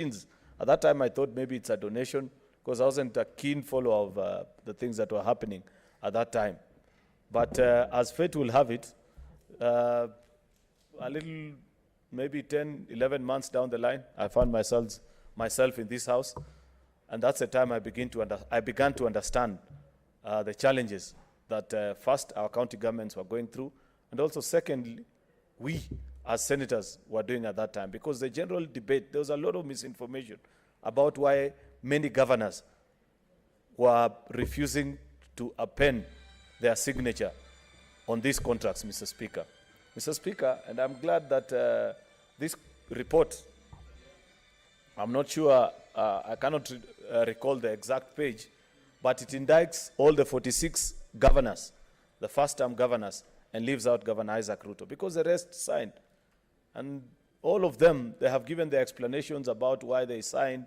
At that time, I thought maybe it's a donation because I wasn't a keen follower of the things that were happening at that time. But as fate will have it, a little, maybe 10, 11 months down the line, I found myself in this house. And that's the time I began to understand the challenges that first our county governments were going through, and also secondly, we as senators were doing at that time. Because the general debate, there was a lot of misinformation about why many governors were refusing to append their signature on these contracts, Mr. Speaker. Mr. Speaker, and I'm glad that this report, I'm not sure, I cannot recall the exact page, but it indicts all the 46 governors, the first-term governors, and leaves out Governor Isaac Ruto, because the rest signed. And all of them, they have given their explanations about why they signed.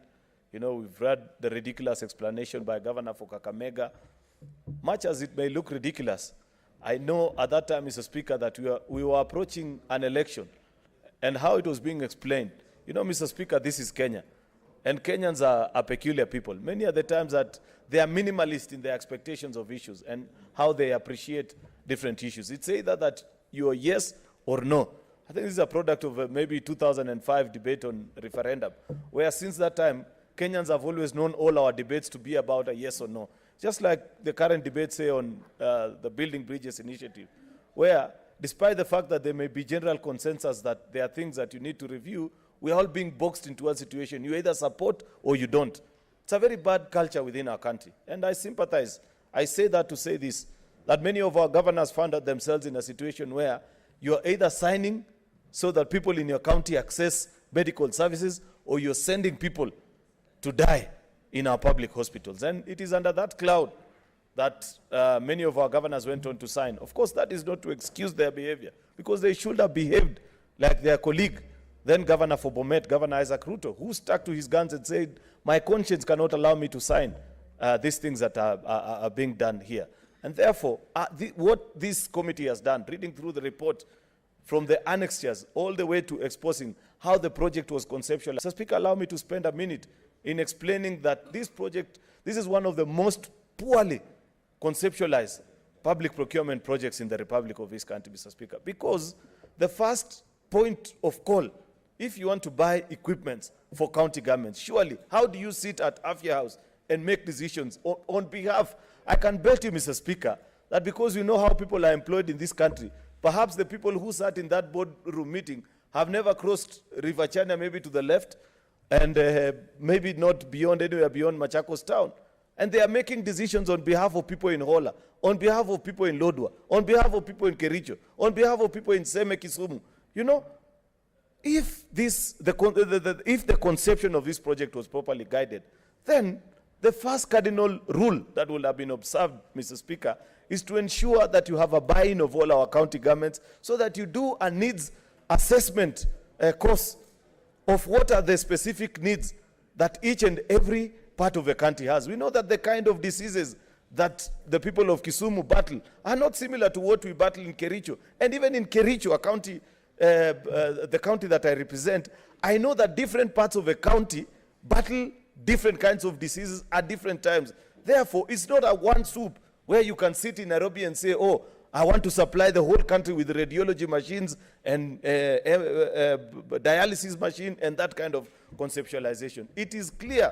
You know, we've read the ridiculous explanation by Governor for Kakamega. Much as it may look ridiculous, I know at that time, Mr. Speaker, that we were approaching an election, and how it was being explained. You know, Mr. Speaker, this is Kenya, and Kenyans are peculiar people. Many of the times that they are minimalist in their expectations of issues and how they appreciate different issues. It's either that you're yes or no. I think this is a product of maybe 2005 debate on referendum, where since that time, Kenyans have always known all our debates to be about a yes or no. Just like the current debate, say, on the Building Bridges initiative, where despite the fact that there may be general consensus that there are things that you need to review, we're all being boxed into a situation. You either support or you don't. It's a very bad culture within our country. And I sympathize. I say that to say this, that many of our governors found themselves in a situation where you're either signing so that people in your county access medical services, or you're sending people to die in our public hospitals. And it is under that cloud that many of our governors went on to sign. Of course, that is not to excuse their behavior, because they should have behaved like their colleague, then Governor for Bomet, Governor Isaac Ruto, who stuck to his guns and said, my conscience cannot allow me to sign these things that are being done here. And therefore, what this committee has done, reading through the report from the annexures all the way to exposing how the project was conceptualized. So, Speaker, allow me to spend a minute in explaining that this project, this is one of the most poorly conceptualized public procurement projects in the Republic of this country, Mr. Speaker, because the first point of call, if you want to buy equipment for county governments, surely, how do you sit at Afia House and make decisions on behalf? I can bet you, Mr. Speaker, that because you know how people are employed in this country, perhaps the people who sat in that boardroom meeting have never crossed River China, maybe to the left, and maybe not beyond, anywhere beyond Machakos town. And they are making decisions on behalf of people in Hola, on behalf of people in Lodwar, on behalf of people in Kericho, on behalf of people in Seme Kisumu. You know, if the conception of this project was properly guided, then the first cardinal rule that will have been observed, Mr. Speaker, is to ensure that you have a buy-in of all our county governments, so that you do a needs assessment course of what are the specific needs that each and every part of the country has. We know that the kind of diseases that the people of Kisumu battle are not similar to what we battle in Kericho. And even in Kericho, a county, the county that I represent, I know that different parts of the county battle different kinds of diseases at different times. Therefore, it's not a one soup where you can sit in Nairobi and say, oh, I want to supply the whole country with radiology machines and dialysis machine and that kind of conceptualization. It is clear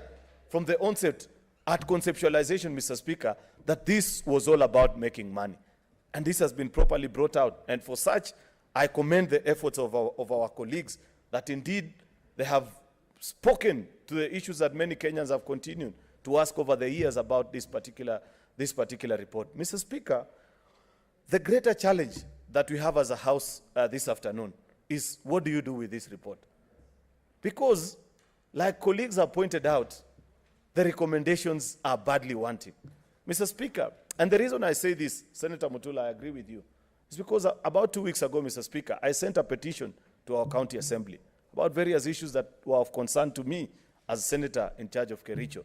from the onset at conceptualization, Mr. Speaker, that this was all about making money. And this has been properly brought out. And for such, I commend the efforts of our colleagues that indeed they have spoken to the issues that many Kenyans have continued to ask over the years about this particular report. Mr. Speaker, the greater challenge that we have as a House this afternoon is, what do you do with this report? Because, like colleagues have pointed out, the recommendations are badly wanting. Mr. Speaker, and the reason I say this, Senator Mutula, I agree with you, is because about 2 weeks ago, Mr. Speaker, I sent a petition to our county assembly about various issues that were of concern to me as a senator in charge of Kericho.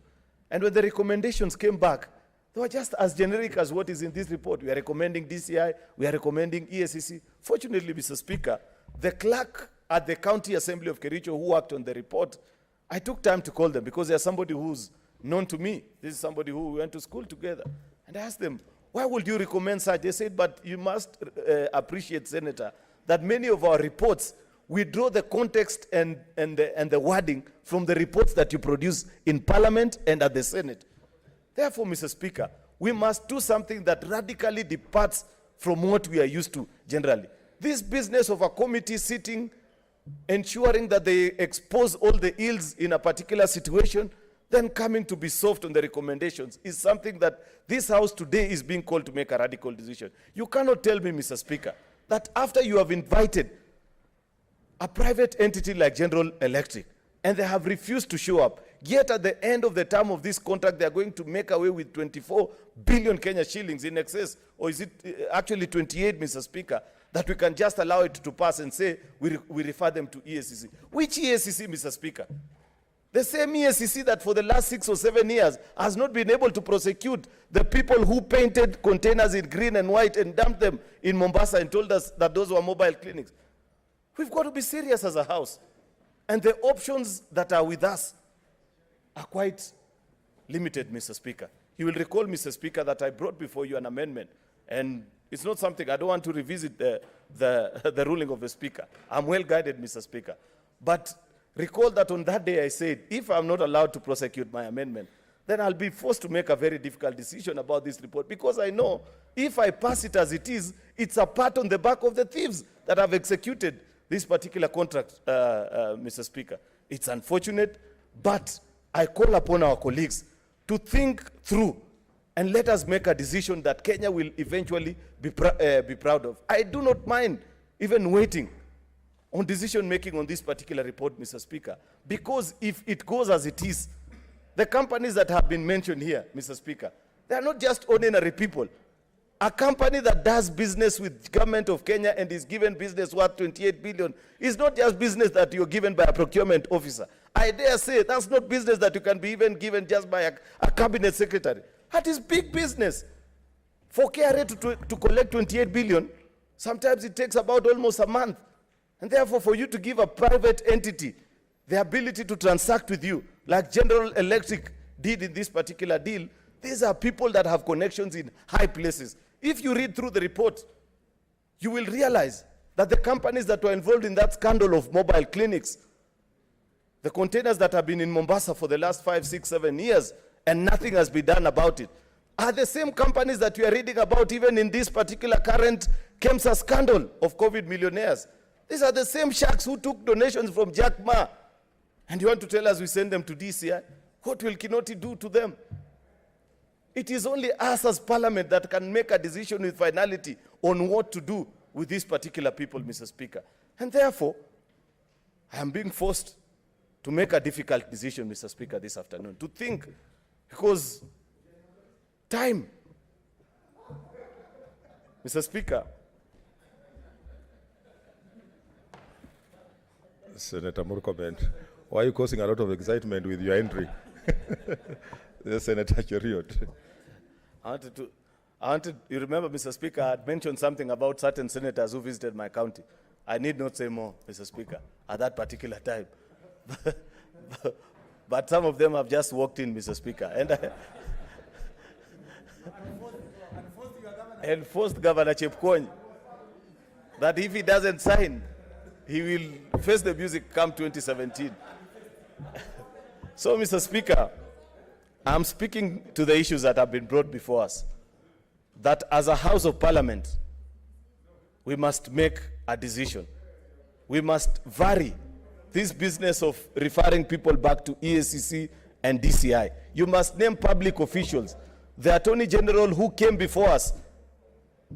And when the recommendations came back, they were just as generic as what is in this report. We are recommending DCI, we are recommending ESCC. Fortunately, Mr. Speaker, the clerk at the County Assembly of Kericho who worked on the report I took time to call them because they're somebody who's known to me. This is somebody who we went to school together. And I asked them, why would you recommend such? They said, but you must appreciate, Senator, that many of our reports, we draw the context and the wording from the reports that you produce in Parliament and at the Senate. Therefore, Mr. Speaker, we must do something that radically departs from what we are used to generally. This business of a committee sitting, ensuring that they expose all the ills in a particular situation, then coming to be soft on the recommendations is something that this House today is being called to make a radical decision. You cannot tell me, Mr. Speaker, that after you have invited a private entity like General Electric and they have refused to show up, yet at the end of the term of this contract, they are going to make away with 24 billion Kenya shillings in excess, or is it actually 28, Mr. Speaker, that we can just allow it to pass and say we refer them to EACC. Which EACC, Mr. Speaker? The same EACC that for the last 6 or 7 years has not been able to prosecute the people who painted containers in green and white and dumped them in Mombasa and told us that those were mobile clinics. We've got to be serious as a House. And the options that are with us are quite limited, Mr. Speaker. You will recall, Mr. Speaker, that I brought before you an amendment, and it's not something, I don't want to revisit the ruling of the Speaker. I'm well guided, Mr. Speaker. But recall that on that day I said, if I'm not allowed to prosecute my amendment, then I'll be forced to make a very difficult decision about this report, because I know if I pass it as it is, it's a pat on the back of the thieves that have executed this particular contract, Mr. Speaker. It's unfortunate, but I call upon our colleagues to think through and let us make a decision that Kenya will eventually be proud of. I do not mind even waiting on decision-making on this particular report, Mr. Speaker, because if it goes as it is, the companies that have been mentioned here, Mr. Speaker, they are not just ordinary people. A company that does business with government of Kenya and is given business worth 28 billion is not just business that you're given by a procurement officer. I dare say that's not business that you can be even given just by a cabinet secretary. That is big business. For KRA to collect 28 billion, sometimes it takes about almost a month. And therefore, for you to give a private entity the ability to transact with you, like General Electric did in this particular deal, these are people that have connections in high places. If you read through the report, you will realize that the companies that were involved in that scandal of mobile clinics, the containers that have been in Mombasa for the last 5, 6, 7 years, and nothing has been done about it, are the same companies that we are reading about even in this particular current KEMSA scandal of COVID millionaires. These are the same sharks who took donations from Jack Ma. And you want to tell us we send them to DCI? What will Kinoti do to them? It is only us as Parliament that can make a decision with finality on what to do with these particular people, Mr. Speaker. And therefore, I am being forced to make a difficult decision, Mr. Speaker, this afternoon, to think, because time. Mr. Speaker. Senator Murkomen, why are you causing a lot of excitement with your entry? Senator Cheriot. You remember, Mr. Speaker, I had mentioned something about certain senators who visited my county. I need not say more, Mr. Speaker, at that particular time. But some of them have just walked in, Mr. Speaker. And forced Governor Chepkwony that if he doesn't sign, he will face the music come 2017. So, Mr. Speaker, I'm speaking to the issues that have been brought before us, that as a House of Parliament, we must make a decision. We must vary this business of referring people back to EACC and DCI. You must name public officials. The Attorney General who came before us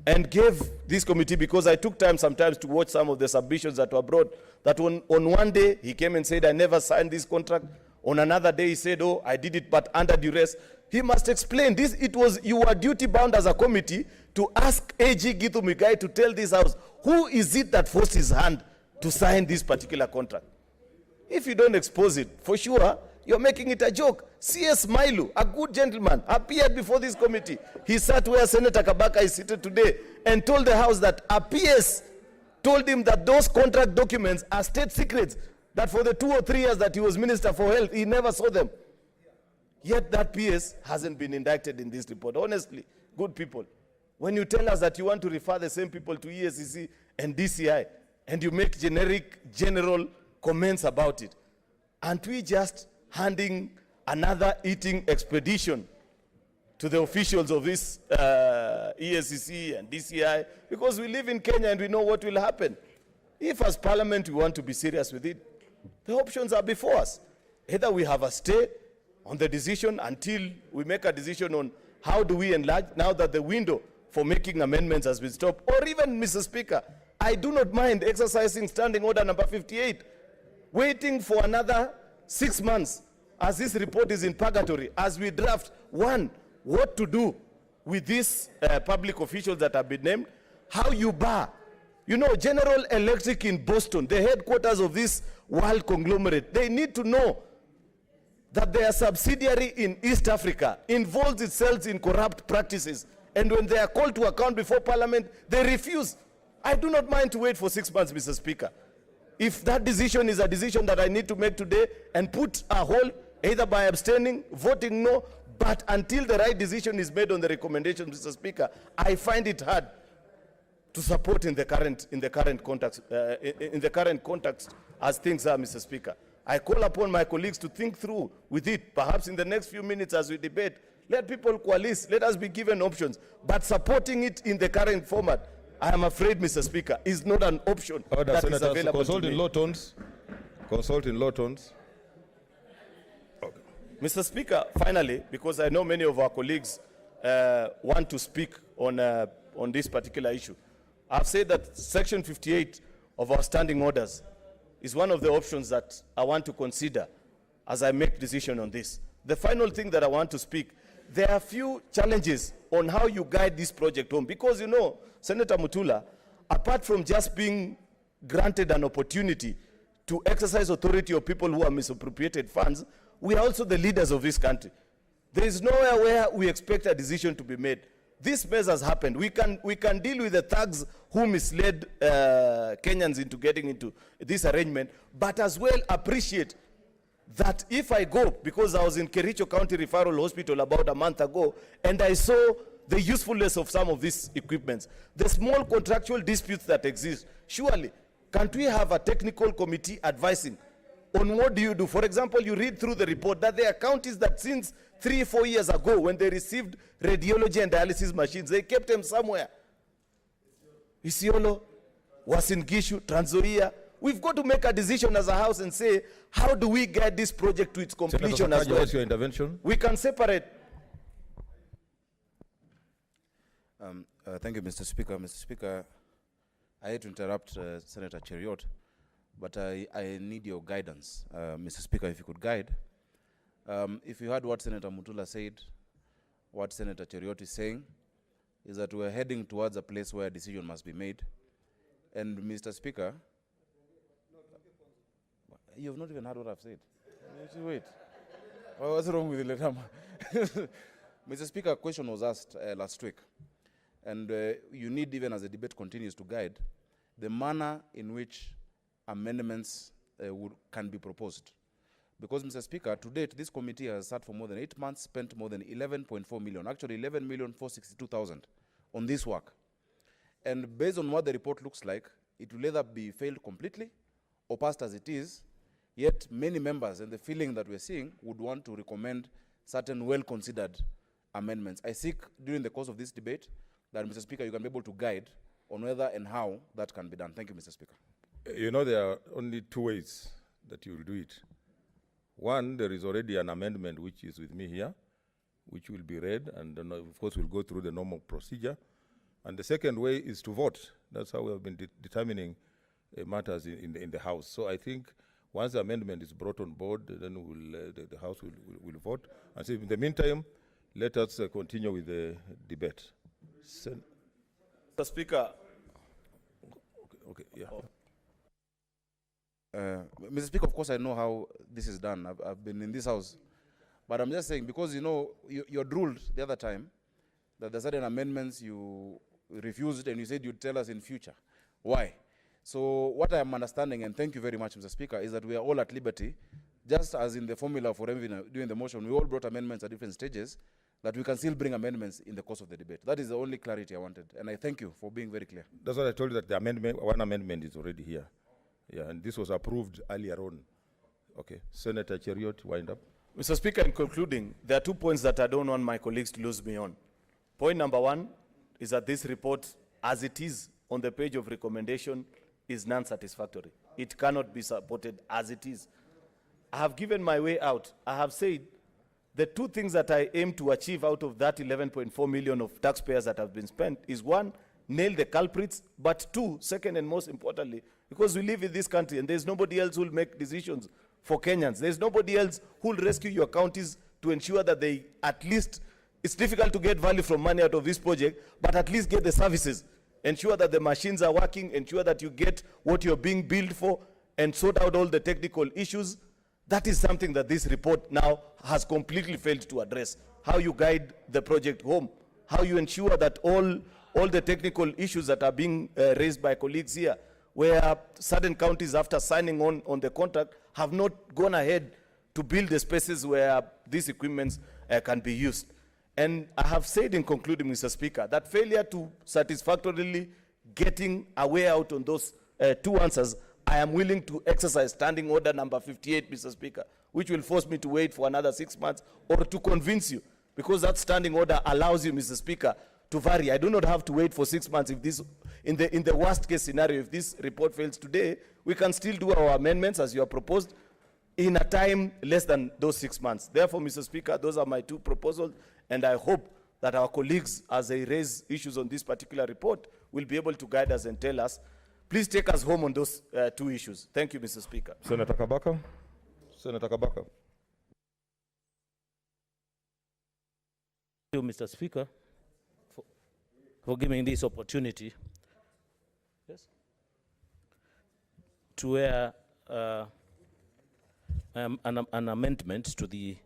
and gave this committee, because I took time sometimes to watch some of the submissions that were brought, that on one day he came and said, I never signed this contract. On another day he said, oh, I did it, but under duress. He must explain this. You were duty bound as a committee to ask AG Githu Muigai to tell this House, who is it that forced his hand to sign this particular contract? If you don't expose it, for sure, you're making it a joke. C.S. Mailu, a good gentleman, appeared before this committee. He sat where Senator Kabaka is seated today and told the House that a PS told him that those contract documents are state secrets. that for the 2 or 3 years that he was Minister for Health, he never saw them. Yet that PS hasn't been indicted in this report. Honestly, good people, when you tell us that you want to refer the same people to EACC and DCI, and you make general comments about it, aren't we just handing another eating expedition to the officials of this EACC and DCI? Because we live in Kenya and we know what will happen. If as Parliament we want to be serious with it, the options are before us. Either we have a stay on the decision until we make a decision on how do we enlarge, now that the window for making amendments has been stopped, or even, Mr. Speaker, I do not mind exercising Standing Order number 58, waiting for another 6 months as this report is in purgatory, as we draft, one, what to do with these public officials that have been named, how you bar. You know, General Electric in Boston, the headquarters of this world conglomerate, they need to know that their subsidiary in East Africa involves itself in corrupt practices. And when they are called to account before Parliament, they refuse. I do not mind to wait for 6 months, Mr. Speaker. If that decision is a decision that I need to make today and put a hold, either by abstaining, voting no, but until the right decision is made on the recommendation, Mr. Speaker, I find it hard to support in the current context as things are, Mr. Speaker. I call upon my colleagues to think through with it, perhaps in the next few minutes as we debate. Let people coalesce, let us be given options, but supporting it in the current format, I am afraid, Mr. Speaker, is not an option that is available consult to in me. low tones. Consult in low tones. Okay. Mr. Speaker, finally, because I know many of our colleagues want to speak on this particular issue, I've said that Section 58 of our standing orders is one of the options that I want to consider as I make decision on this. The final thing that I want to speak, there are a few challenges on how you guide this project home, because you know, Senator Mutula, apart from just being granted an opportunity to exercise authority of people who have misappropriated funds, we are also the leaders of this country. There is nowhere where we expect a decision to be made. This mess has happened. We can deal with the thugs who misled Kenyans into getting into this arrangement, but as well appreciate that if I go, because I was in Kericho County Referral Hospital about a month ago, and I saw the usefulness of some of these equipments, the small contractual disputes that exist, surely, can't we have a technical committee advising on what do you do? For example, you read through the report that there are counties that since 3 or 4 years ago, when they received radiology and dialysis machines, they kept them somewhere. Isiolo, Uasin Gishu, Trans Nzoia. We've got to make a decision as a house and say, how do we get this project to its completion as well? What's your intervention? We can separate. Thank you, Mr. Speaker. Mr. Speaker, I hate to interrupt Senator Cheriot, but I need your guidance. Mr. Speaker, if you could guide. If you heard what Senator Mutula said, what Senator Cheriot is saying, is that we're heading towards a place where a decision must be made. And Mr. Speaker, you have not even heard what I've said. Wait. What's wrong with the letter? Mr. Speaker, a question was asked last week. And you need, even as the debate continues, to guide the manner in which amendments can be proposed. Because, Mr. Speaker, to date, this committee has sat for more than 8 months, spent more than 11.4 million, actually 11,462,000 on this work. And based on what the report looks like, it will either be failed completely or passed as it is, yet many members, and the feeling that we're seeing, would want to recommend certain well-considered amendments. I seek, during the course of this debate, that, Mr. Speaker, you can be able to guide on whether and how that can be done. Thank you, Mr. Speaker. You know, there are only 2 ways that you will do it. One, there is already an amendment which is with me here, which will be read, and then of course we'll go through the normal procedure. And the second way is to vote. That's how we have been determining matters in the House. So I think once the amendment is brought on board, then the House will vote. And so in the meantime, let us continue with the debate. Mr. Speaker. Okay, yeah. Mr. Speaker, of course, I know how this is done. I've been in this House. But I'm just saying, because, you know, you ruled the other time that there are certain amendments you refused and you said you'd tell us in future. Why? So what I am understanding, and thank you very much, Mr. Speaker, is that we are all at liberty, just as in the formula for doing the motion, we all brought amendments at different stages, that we can still bring amendments in the course of the debate. That is the only clarity I wanted, and I thank you for being very clear. That's what I told you, that the amendment, one amendment is already here. Yeah, and this was approved earlier on. Okay, Senator Cheriot, wind up. Mr. Speaker, in concluding, there are 2 points that I don't want my colleagues to lose me on. Point number 1 is that this report, as it is on the page of recommendation, is non-satisfactory. It cannot be supported as it is. I have given my way out. I have said the 2 things that I aim to achieve out of that 11.4 million of taxpayers that have been spent is 1, nail the culprits, but 2, second and most importantly, because we live in this country and there's nobody else who will make decisions for Kenyans. There's nobody else who will rescue your counties to ensure that they at least, it's difficult to get value from money out of this project, but at least get the services. Ensure that the machines are working, ensure that you get what you're being billed for, and sort out all the technical issues. That is something that this report now has completely failed to address. How you guide the project home, how you ensure that all the technical issues that are being raised by colleagues here, where certain counties after signing on the contract have not gone ahead to build the spaces where these equipments can be used. And I have said in concluding, Mr. Speaker, that failure to satisfactorily getting a way out on those 2 answers, I am willing to exercise standing order number 58, Mr. Speaker, which will force me to wait for another 6 months or to convince you, because that standing order allows you, Mr. Speaker, to vary. I do not have to wait for 6 months. If this, in the worst case scenario, if this report fails today, we can still do our amendments as you have proposed in a time less than those 6 months. Therefore, Mr. Speaker, those are my 2 proposals, and I hope that our colleagues, as they raise issues on this particular report, will be able to guide us and tell us. Please take us home on those 2 issues. Thank you, Mr. Speaker. Senator Kabaka. Senator Kabaka. Thank you, Mr. Speaker, for giving this opportunity. Yes. To an amendment to the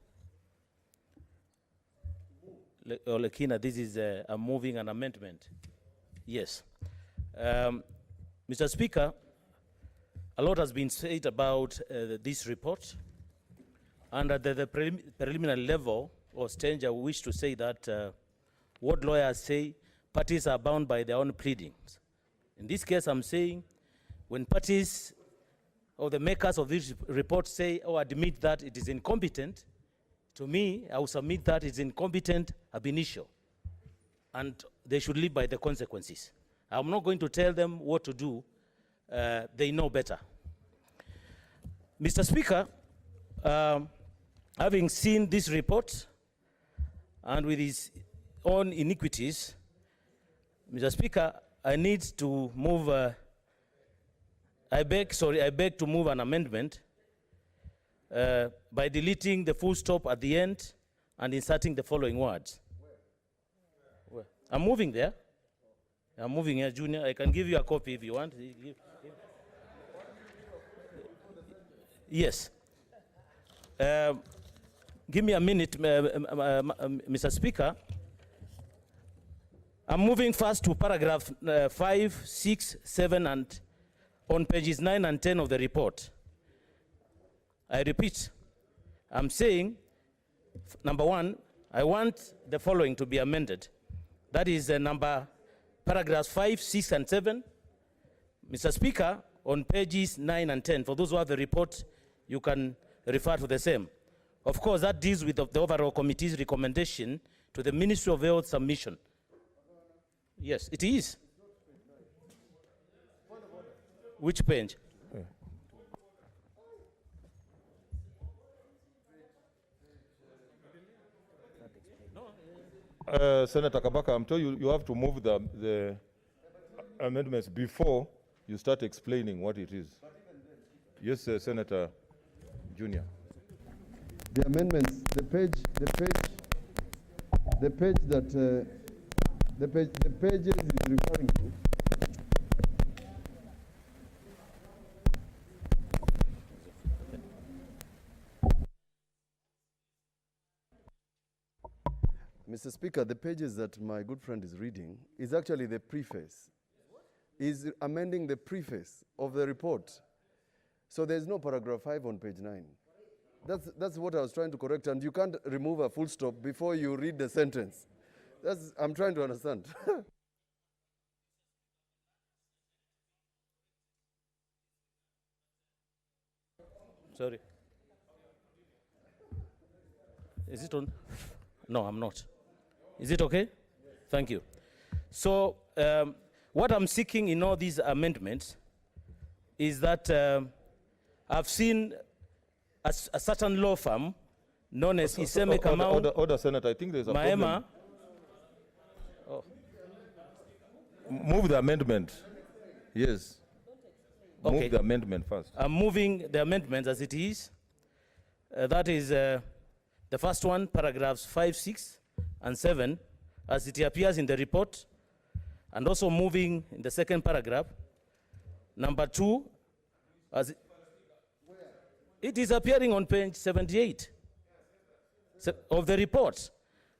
Lekina, this is a moving an amendment. Yes. Mr. Speaker, a lot has been said about this report. And at the preliminary level or stage, I wish to say that what lawyers say, parties are bound by their own pleadings. In this case, I'm saying when parties or the makers of this report say or admit that it is incompetent, to me, I will submit that it's incompetent ab initio, and they should live by the consequences. I'm not going to tell them what to do. They know better. Mr. Speaker, having seen this report and with his own iniquities, Mr. Speaker, I need to move, I beg to move an amendment by deleting the full stop at the end and inserting the following words. Where? I'm moving there. I'm moving here, Junior. I can give you a copy if you want. Yes. Give me a minute, Mr. Speaker. I'm moving first to paragraph 5, 6, 7, and on pages 9 and 10 of the report. I repeat, I'm saying, number 1, I want the following to be amended. That is paragraphs 5, 6, and 7. Mr. Speaker, on pages 9 and 10, for those who have the report, you can refer to the same. Of course, that deals with the overall committee's recommendation to the Ministry of Health submission. Yes, it is. Which page? Senator Kabaka, I'm telling you, you have to move the amendments before you start explaining what it is. Yes, Senator Junior. The amendments, the pages is referring to. Mr. Speaker, the pages that my good friend is reading is actually the preface. is amending the preface of the report. So there's no paragraph 5 on page 9. That's what I was trying to correct, and you can't remove a full stop before you read the sentence. I'm trying to understand. Sorry. Is it on? No, I'm not. Is it okay? Thank you. So what I'm seeking in all these amendments is that I've seen a certain law firm known as Iseme Kamau Order, Senator. I think there's a Maema. problem. Move the amendment. Yes. Okay. Move the amendment first. I'm moving the amendments as it is. That is the first one, paragraphs 5, 6, and 7, as it appears in the report, and also moving in the second paragraph. Number 2, as it is appearing on page 78 of the report.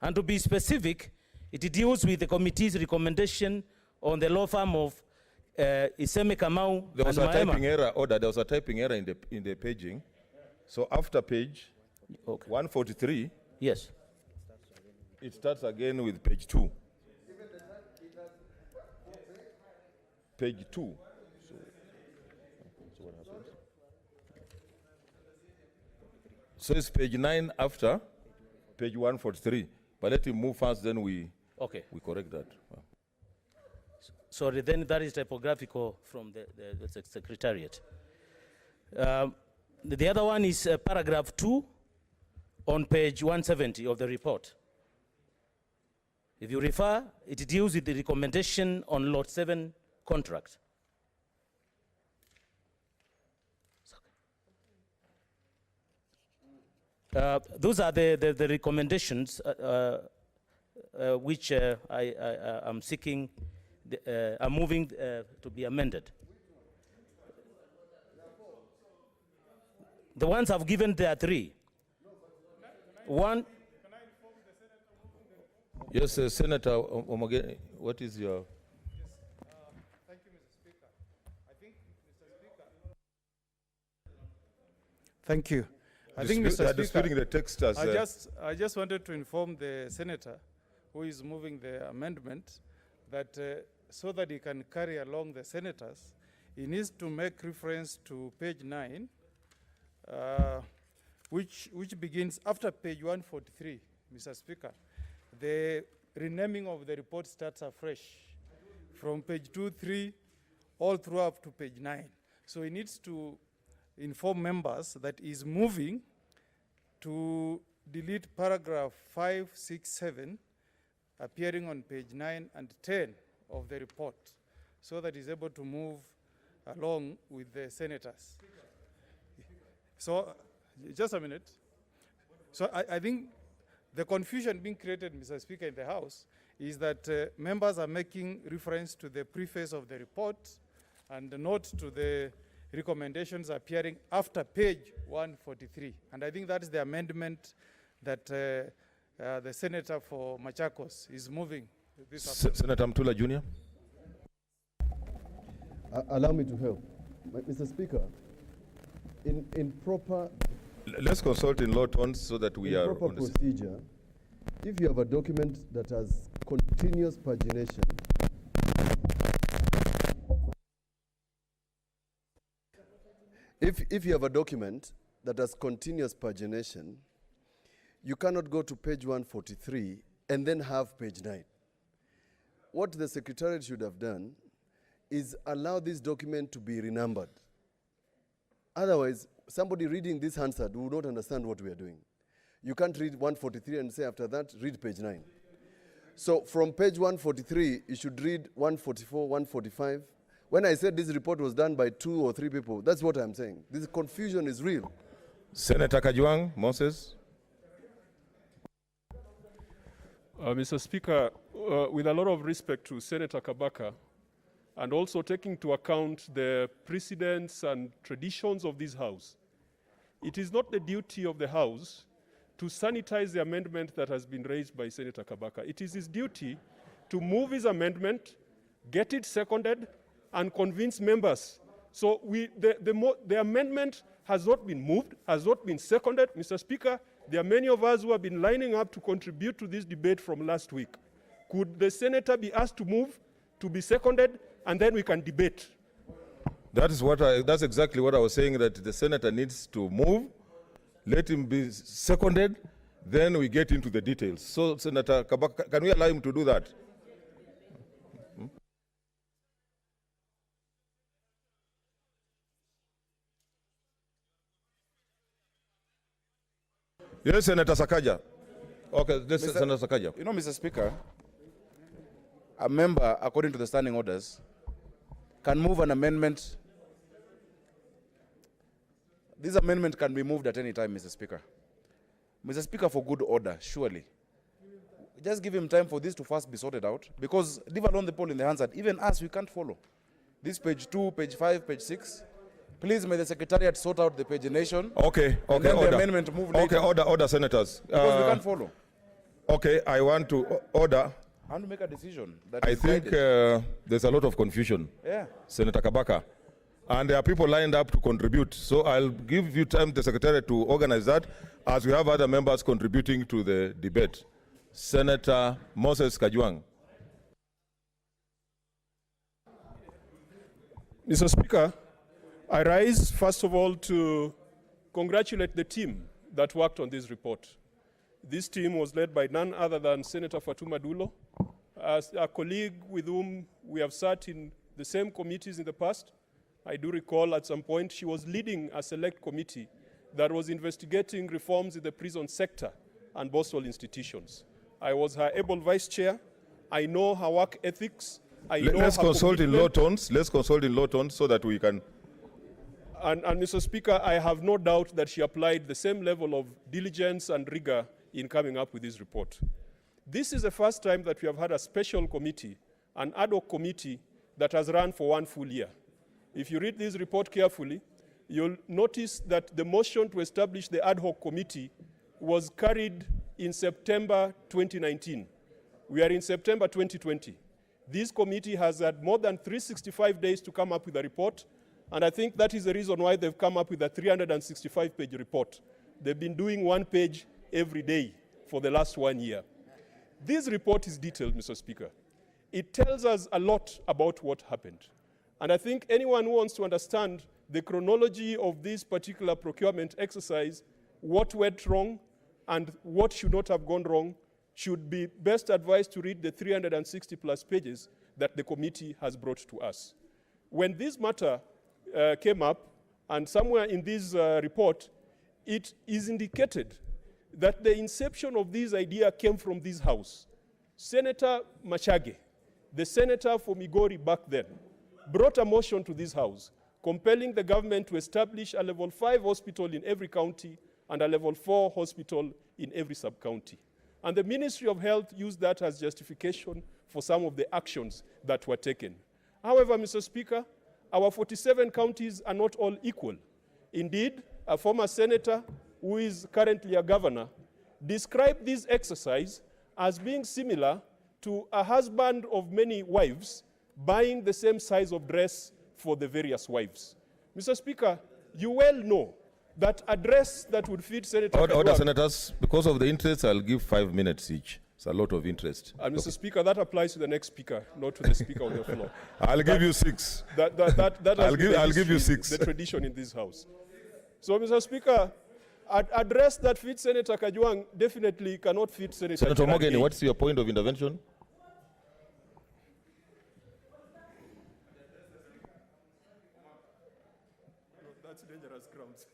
And to be specific, it deals with the committee's recommendation on the law firm of Iseme Kamau There was and a Maema. typing error. Order. There was a typing error in the paging. So after page Okay. 143, Yes. it starts again with page 2. Page 2. So what happens? So it's page 9 after page 143. But let him move first, then we Okay. correct that. Sorry, then that is typographical from the Secretariat. The other one is paragraph 2 on page 170 of the report. If you refer, it deals with the recommendation on Lot 7 contract. Those are the recommendations which I am seeking, are moving to be amended. The ones I've given, there are 3. One, Yes, Senator Omogeni, what is your... Thank you, Mr. Speaker. I think, Mr. Speaker. Thank you. I think, Mr. disputing Speaker, the text as... I just wanted to inform the senator who is moving the amendment that so that he can carry along the senators, he needs to make reference to page 9, which begins after page 143, Mr. Speaker. The renaming of the report starts afresh from page 2, 3, all through up to page 9. So he needs to inform members that he's moving to delete paragraph 5, 6, 7, appearing on page 9 and 10 of the report, so that he's able to move along with the senators. So, just a minute. So I think the confusion being created, Mr. Speaker, in the House is that members are making reference to the preface of the report and not to the recommendations appearing after page 143. And I think that is the amendment that the Senator for Machakos is moving this afternoon. Senator Mtula Jr. Allow me to help. Mr. Speaker, in proper Let's consult in law tones so that we are proper on the same. procedure, if you have a document that has continuous pagination, if you have a document that has continuous pagination, you cannot go to page 143 and then have page 9. What the Secretariat should have done is allow this document to be renumbered. Otherwise, somebody reading this Hansard will not understand what we are doing. You can't read 143 and say after that, read page 9. So from page 143, you should read 144, 145. When I said this report was done by 2 or 3 people, that's what I'm saying. This confusion is real. Senator Kajwang, Moses. Mr. Speaker, with a lot of respect to Senator Kabaka, and also taking into account the precedents and traditions of this House, it is not the duty of the House to sanitize the amendment that has been raised by Senator Kabaka. It is his duty to move his amendment, get it seconded, and convince members. So the amendment has not been moved, has not been seconded. Mr. Speaker, there are many of us who have been lining up to contribute to this debate from last week. Could the senator be asked to move, to be seconded, and then we can debate? That's exactly what I was saying, that the senator needs to move, let him be seconded, then we get into the details. So, Senator Kabaka, can we allow him to do that? Yes, Senator Sakaja. Okay, this is Senator Sakaja. You know, Mr. Speaker, a member, according to the standing orders, can move an amendment. This amendment can be moved at any time, Mr. Speaker. Mr. Speaker, for good order, surely. Just give him time for this to first be sorted out, because leave alone the poll in the hands that even us, we can't follow. This page 2, page 5, page 6. Please, may the Secretariat sort out the pagination. Okay, and then order. the amendment move later. Okay, order, senators. Because we can't follow. Okay, I want to order. I want to make a decision. That I is think guided. there's a lot of confusion. Yeah. Senator Kabaka. And there are people lined up to contribute. So I'll give you time, the Secretariat, to organize that, as we have other members contributing to the debate. Senator Moses Kajwang. Mr. Speaker, I rise, first of all, to congratulate the team that worked on this report. This team was led by none other than Senator Fatuma Dulo, as a colleague with whom we have sat in the same committees in the past. I do recall at some point she was leading a select committee that was investigating reforms in the prison sector and Boston institutions. I was her able vice chair. I know her work ethics. Let's consult in low tones. Let's consult in low tones so that we can. And Mr. Speaker, I have no doubt that she applied the same level of diligence and rigor in coming up with this report. This is the first time that we have had a special committee, an ad hoc committee that has run for 1 full year. If you read this report carefully, you'll notice that the motion to establish the ad hoc committee was carried in September 2019. We are in September 2020. This committee has had more than 365 days to come up with a report, and I think that is the reason why they've come up with a 365-page report. They've been doing 1 page every day for the last 1 year. This report is detailed, Mr. Speaker. It tells us a lot about what happened. And I think anyone who wants to understand the chronology of this particular procurement exercise, what went wrong and what should not have gone wrong, should be best advised to read the 360-plus pages that the committee has brought to us. When this matter came up, and somewhere in this report, it is indicated that the inception of this idea came from this House. Senator Machage, the senator for Migori back then, brought a motion to this House compelling the government to establish a level 5 hospital in every county and a level 4 hospital in every sub-county. And the Ministry of Health used that as justification for some of the actions that were taken. However, Mr. Speaker, our 47 counties are not all equal. Indeed, a former senator who is currently a governor described this exercise as being similar to a husband of many wives buying the same size of dress for the various wives. Mr. Speaker, you well know that a dress that would fit Senator Order, senators. Because of the interest, I'll give 5 minutes each. It's a lot of interest. And Mr. Speaker, that applies to the next speaker, not to the speaker on the floor. I'll give you 6. I'll give you 6. The tradition in this House. So, Mr. Speaker, a dress that fits Senator Kajwang definitely cannot fit Senator Morgan, Cherargei. what's your point of intervention? That's dangerous grounds.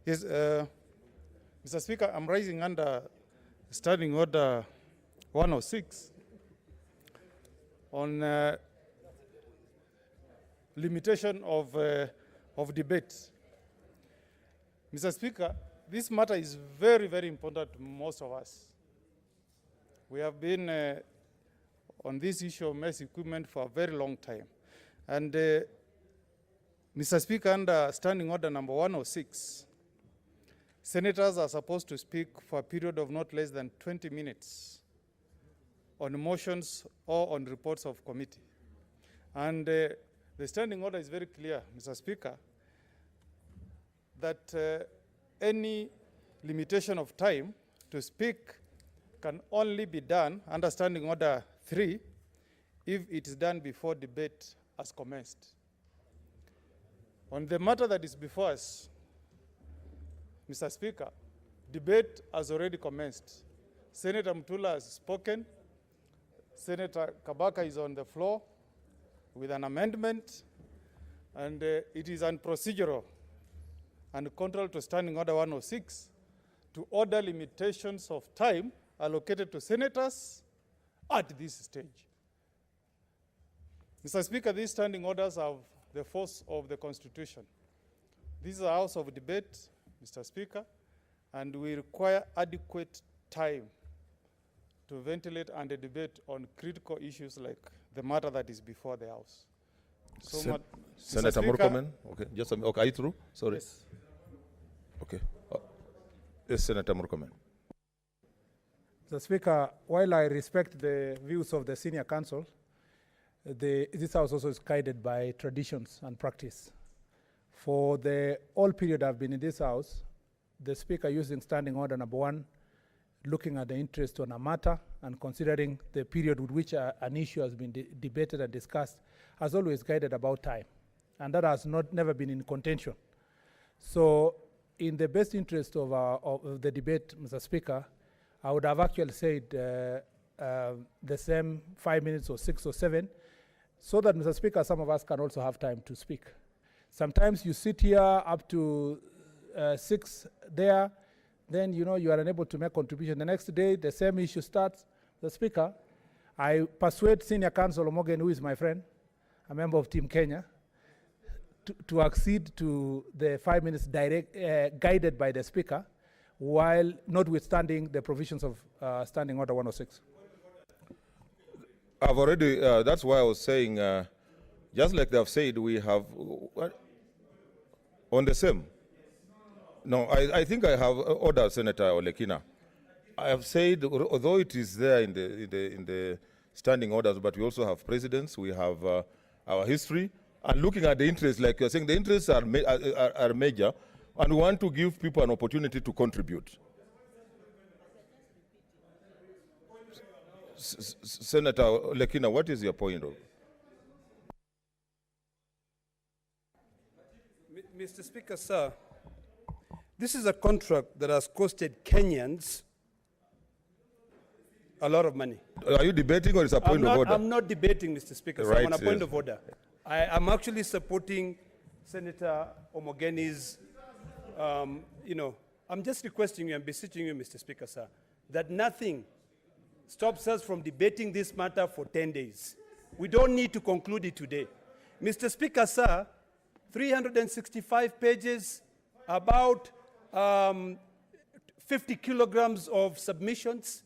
Yes, Mr. Speaker, I'm rising under Standing Order 106 on limitation of debate. Mr. Speaker, this matter is very, very important to most of us. We have been on this issue of mess equipment for a very long time. And Mr. Speaker, under Standing Order number 106, senators are supposed to speak for a period of not less than 20 minutes on motions or on reports of committee. And the standing order is very clear, Mr. Speaker, that any limitation of time to speak can only be done under Standing Order 3 if it is done before debate has commenced. On the matter that is before us, Mr. Speaker, debate has already commenced. Senator Mutula has spoken. Senator Kabaka is on the floor with an amendment, and it is unprocedural and contrary to Standing Order 106 to order limitations of time allocated to senators at this stage. Mr. Speaker, these standing orders have the force of the Constitution. This is a house of debate, Mr. Speaker, and we require adequate time to ventilate and debate on critical issues like the matter that is before the House. So, Senator Murkomen, okay, just okay, are you through? Sorry. Yes. Okay. Yes, Senator Murkomen. Mr. Speaker, while I respect the views of the senior counsel, this House also is guided by traditions and practice. For the whole period I've been in this House, the Speaker using Standing Order number 1, looking at the interest on a matter and considering the period with which an issue has been debated and discussed, has always guided about time. And that has never been in contention. So in the best interest of the debate, Mr. Speaker, I would have actually said the same 5 minutes or 6 or 7, so that, Mr. Speaker, some of us can also have time to speak. Sometimes you sit here up to 6 there, then you are unable to make contribution. The next day, the same issue starts. The Speaker, I persuade Senior Counsel Morgan, who is my friend, a member of Team Kenya, to accede to the 5 minutes guided by the Speaker, while notwithstanding the provisions of Standing Order 106. I've already, that's why I was saying, just like they've said, we have, on the same. No, I think I have ordered Senator Olekina. I have said, although it is there in the standing orders, but we also have precedents, we have our history, and looking at the interests, like you're saying, the interests are major, and we want to give people an opportunity to contribute. Senator Olekina, what is your point? Mr. Speaker, sir, this is a contract that has costed Kenyans a lot of money. Are you debating or is a point of order? I'm not debating, Mr. Speaker, Right, so I'm on a point yes. of order. I'm actually supporting Senator Omogeni's, I'm just requesting you and beseeching you, Mr. Speaker, sir, that nothing stops us from debating this matter for 10 days. We don't need to conclude it today. Mr. Speaker, sir, 365 pages, about 50 kilograms of submissions.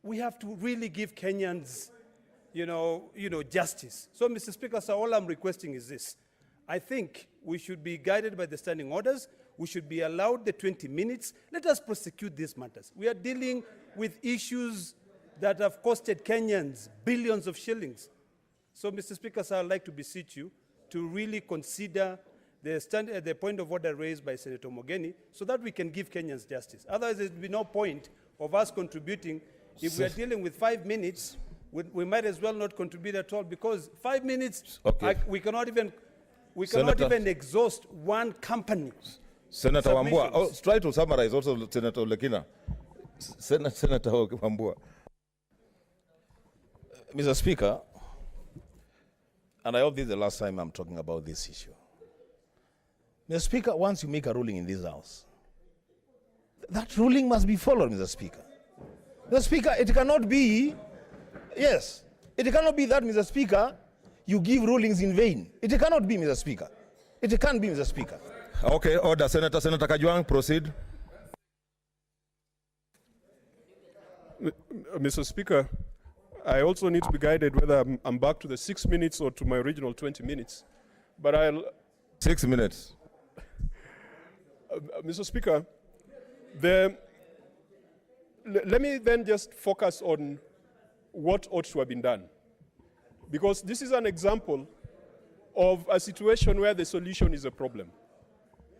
We have to really give Kenyans, justice. So, Mr. Speaker, sir, all I'm requesting is this. I think we should be guided by the standing orders. We should be allowed the 20 minutes. Let us prosecute these matters. We are dealing with issues that have costed Kenyans billions of shillings. So, Mr. Speaker, sir, I'd like to beseech you to really consider the point of order raised by Senator Mogeni so that we can give Kenyans justice. Otherwise, there will be no point of us contributing. If we are dealing with 5 minutes, we might as well not contribute at all, because 5 minutes, Okay. we cannot even exhaust one company. Senator Wambua, Submissions. try to summarize also Senator Olekina. Senator Wambua. Mr. Speaker, and I hope this is the last time I'm talking about this issue. Mr. Speaker, once you make a ruling in this House, that ruling must be followed, Mr. Speaker. Mr. Speaker, it cannot be, yes, it cannot be that, Mr. Speaker, you give rulings in vain. It cannot be, Mr. Speaker. It can't be, Mr. Speaker. Okay, order. Senator Kajwang, proceed. Mr. Speaker, I also need to be guided whether I'm back to the 6 minutes or to my original 20 minutes. But I'll... 6 minutes. Mr. Speaker, Let me then just focus on what ought to have been done. Because this is an example of a situation where the solution is a problem.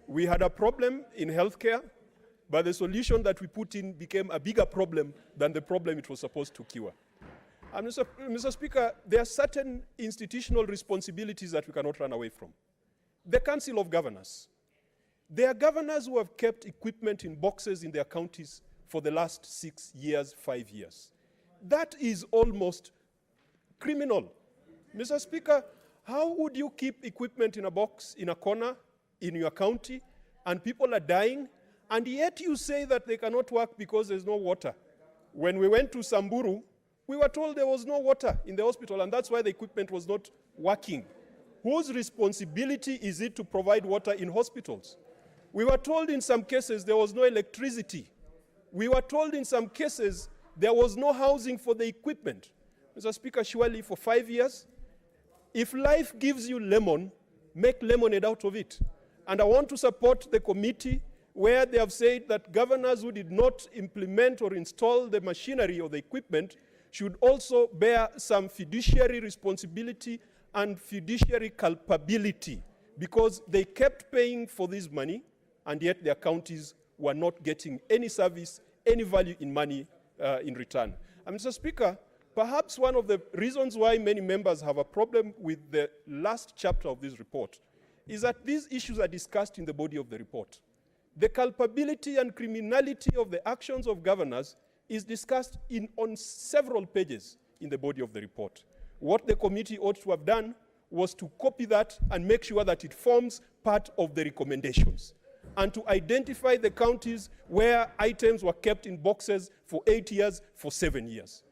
We had a problem in healthcare, but the solution that we put in became a bigger problem than the problem it was supposed to cure. And Mr. Speaker, there are certain institutional responsibilities that we cannot run away from. The Council of Governors. There are governors who have kept equipment in boxes in their counties for the last 6 years, 5 years. That is almost criminal. Mr. Speaker, how would you keep equipment in a box, in a corner, in your county, and people are dying, and yet you say that they cannot work because there's no water? When we went to Samburu, we were told there was no water in the hospital, and that's why the equipment was not working. Whose responsibility is it to provide water in hospitals? We were told in some cases there was no electricity. We were told in some cases there was no housing for the equipment. Mr. Speaker, surely for 5 years, if life gives you lemon, make lemonade out of it. And I want to support the committee where they have said that governors who did not implement or install the machinery or the equipment should also bear some fiduciary responsibility and fiduciary culpability, because they kept paying for this money and yet their counties were not getting any service, any value in money in return. And Mr. Speaker, perhaps one of the reasons why many members have a problem with the last chapter of this report is that these issues are discussed in the body of the report. The culpability and criminality of the actions of governors is discussed on several pages in the body of the report. What the committee ought to have done was to copy that and make sure that it forms part of the recommendations, and to identify the counties where items were kept in boxes for 8 years, for 7 years.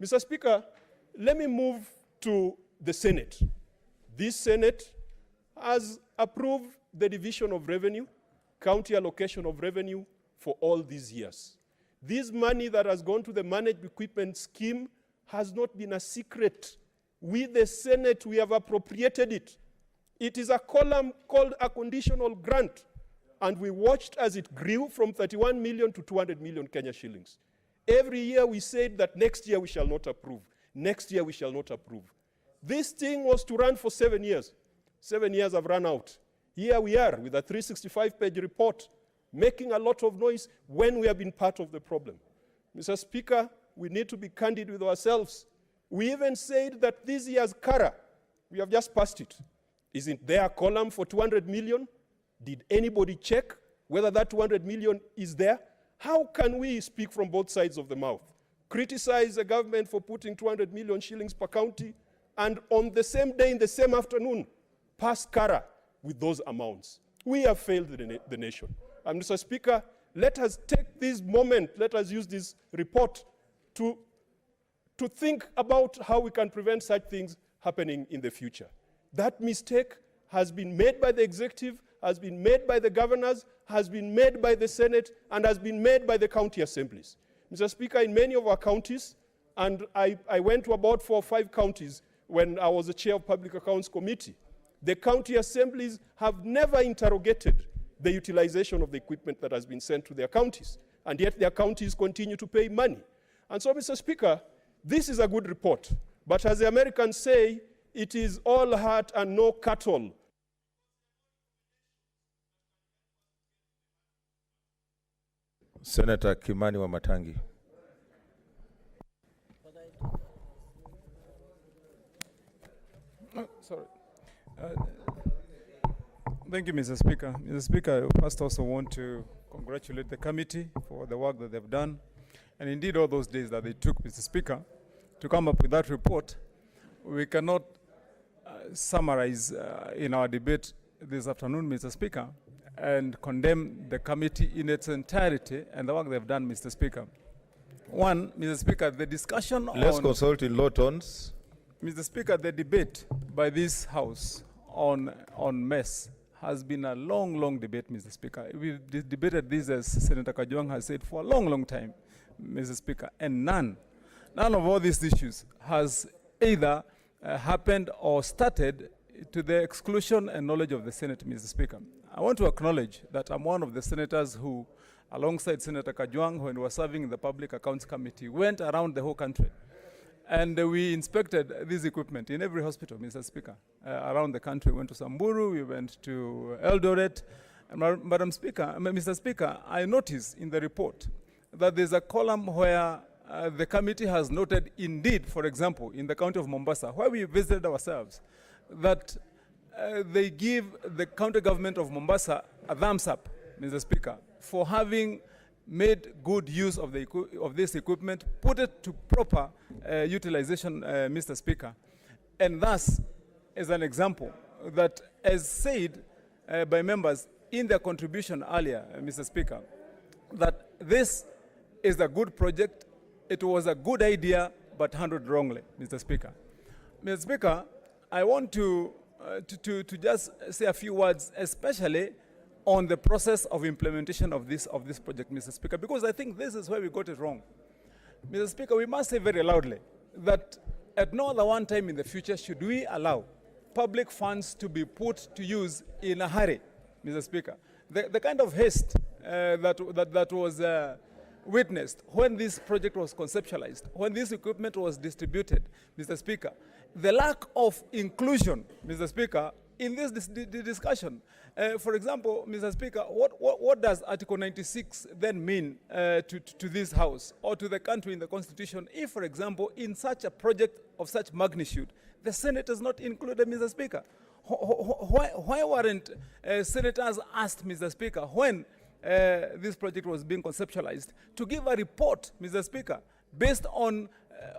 Mr. Speaker, let me move to the Senate. This Senate has approved the division of revenue, county allocation of revenue for all these years. This money that has gone to the managed equipment scheme has not been a secret. We, the Senate, we have appropriated it. It is a column called a conditional grant, and we watched as it grew from 31 million to 200 million Kenya shillings. Every year we said that next year we shall not approve. Next year we shall not approve. This thing was to run for 7 years. 7 years have run out. Here we are with a 365-page report, making a lot of noise when we have been part of the problem. Mr. Speaker, we need to be candid with ourselves. We even said that this year's CARA, we have just passed it. Isn't there a column for 200 million? Did anybody check whether that 200 million is there? How can we speak from both sides of the mouth? Criticize the government for putting 200 million shillings per county, and on the same day, in the same afternoon, pass CARA with those amounts. We have failed the nation. And Mr. Speaker, let us take this moment, let us use this report to think about how we can prevent such things happening in the future. That mistake has been made by the executive, has been made by the governors, has been made by the Senate, and has been made by the county assemblies. Mr. Speaker, in many of our counties, and I went to about 4 or 5 counties when I was the chair of Public Accounts Committee, the county assemblies have never interrogated the utilization of the equipment that has been sent to their counties, and yet their counties continue to pay money. And so, Mr. Speaker, this is a good report, but as the Americans say, it is all heart and no cattle. Senator Kimani Wamatangi. Sorry. Thank you, Mr. Speaker. Mr. Speaker, I first also want to congratulate the committee for the work that they've done. And indeed, all those days that they took, Mr. Speaker, to come up with that report, we cannot summarize in our debate this afternoon, Mr. Speaker, and condemn the committee in its entirety and the work they've done, Mr. Speaker. One, Mr. Speaker, the discussion Let's on... consult in low tones. Mr. Speaker, the debate by this House on mess has been a long, long debate, Mr. Speaker. We've debated this, as Senator Kajwang has said, for a long, long time, Mr. Speaker, and none of all these issues has either happened or started to the exclusion and knowledge of the Senate, Mr. Speaker. I want to acknowledge that I'm one of the senators who alongside Senator Kajwang, when we were serving in the Public Accounts Committee, went around the whole country. And we inspected this equipment in every hospital, Mr. Speaker, around the country. We went to Samburu, we went to Eldoret. And Mr. Speaker, I noticed in the report that there's a column where the committee has noted, indeed, for example, in the county of Mombasa, where we visited ourselves, that they give the county government of Mombasa a thumbs up, Mr. Speaker, for having made good use of, of this equipment, put it to proper utilization, Mr. Speaker. And thus, as an example, that as said by members in their contribution earlier, Mr. Speaker, that this is a good project, it was a good idea, but handled wrongly, Mr. Speaker. Mr. Speaker, I want to just say a few words, especially on the process of implementation of this project, Mr. Speaker, because I think this is where we got it wrong. Mr. Speaker, we must say very loudly that at no other one time in the future should we allow public funds to be put to use in a hurry, Mr. Speaker. The kind of haste that was witnessed when this project was conceptualized, when this equipment was distributed, Mr. Speaker, the lack of inclusion, Mr. Speaker, in this discussion. For example, Mr. Speaker, what does Article 96 then mean to this House or to the country in the Constitution if, for example, in such a project of such magnitude, the Senate is not included, Mr. Speaker? Why weren't senators asked, Mr. Speaker, when this project was being conceptualized, to give a report, Mr. Speaker, based on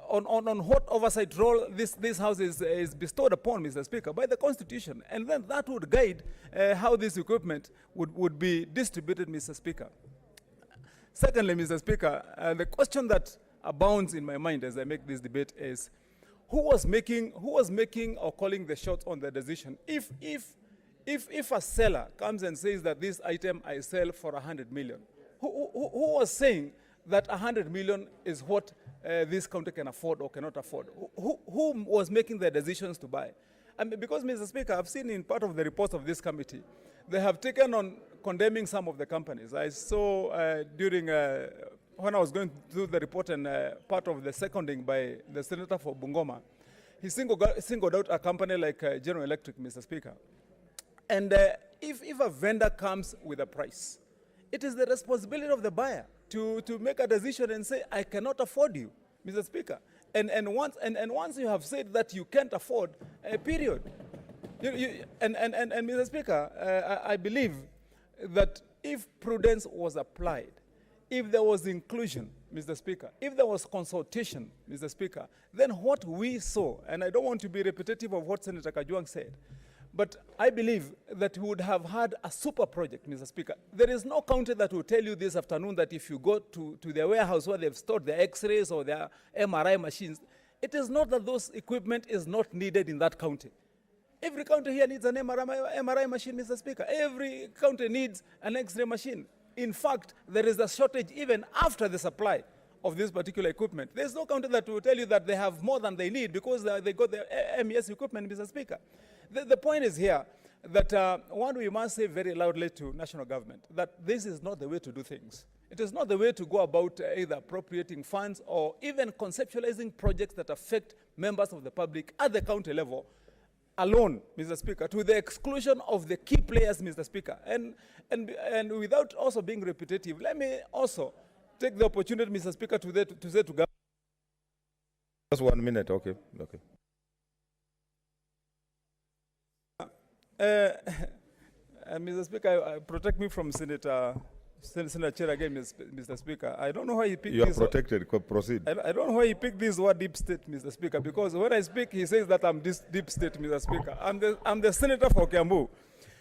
what oversight role this House is bestowed upon, Mr. Speaker, by the Constitution. And then that would guide how this equipment would be distributed, Mr. Speaker. Secondly, Mr. Speaker, the question that abounds in my mind as I make this debate is, who was making or calling the shots on the decision? If a seller comes and says that this item I sell for 100 million, who was saying that 100 million is what this county can afford or cannot afford? Who was making the decisions to buy? And because, Mr. Speaker, I've seen in part of the reports of this committee, they have taken on condemning some of the companies. I saw during, when I was going through the report and part of the seconding by the Senator for Bungoma, he singled out a company like General Electric, Mr. Speaker. And if a vendor comes with a price, it is the responsibility of the buyer to make a decision and say, I cannot afford you, Mr. Speaker. And once you have said that you can't afford, period. And Mr. Speaker, I believe that if prudence was applied, if there was inclusion, Mr. Speaker, if there was consultation, Mr. Speaker, then what we saw, and I don't want to be repetitive of what Senator Kajwang said, but I believe that we would have had a super project, Mr. Speaker. There is no county that will tell you this afternoon that if you go to their warehouse where they've stored their X-rays or their MRI machines, it is not that those equipment is not needed in that county. Every county here needs an MRI machine, Mr. Speaker. Every county needs an X-ray machine. In fact, there is a shortage even after the supply of this particular equipment. There's no county that will tell you that they have more than they need because they got their MES equipment, Mr. Speaker. The point is here that one, we must say very loudly to national government that this is not the way to do things. It is not the way to go about either appropriating funds or even conceptualizing projects that affect members of the public at the county level alone, Mr. Speaker, to the exclusion of the key players, Mr. Speaker. And without also being repetitive, let me also take the opportunity, Mr. Speaker, to say to government. Just 1 minute, okay. Mr. Speaker, protect me from Senator Chair again, Mr. Speaker. I don't know why he picked this. You are protected. Proceed. I don't know why he picked this word deep state, Mr. Speaker, because when I speak, he says that I'm this deep state, Mr. Speaker. I'm the senator for Kiambu.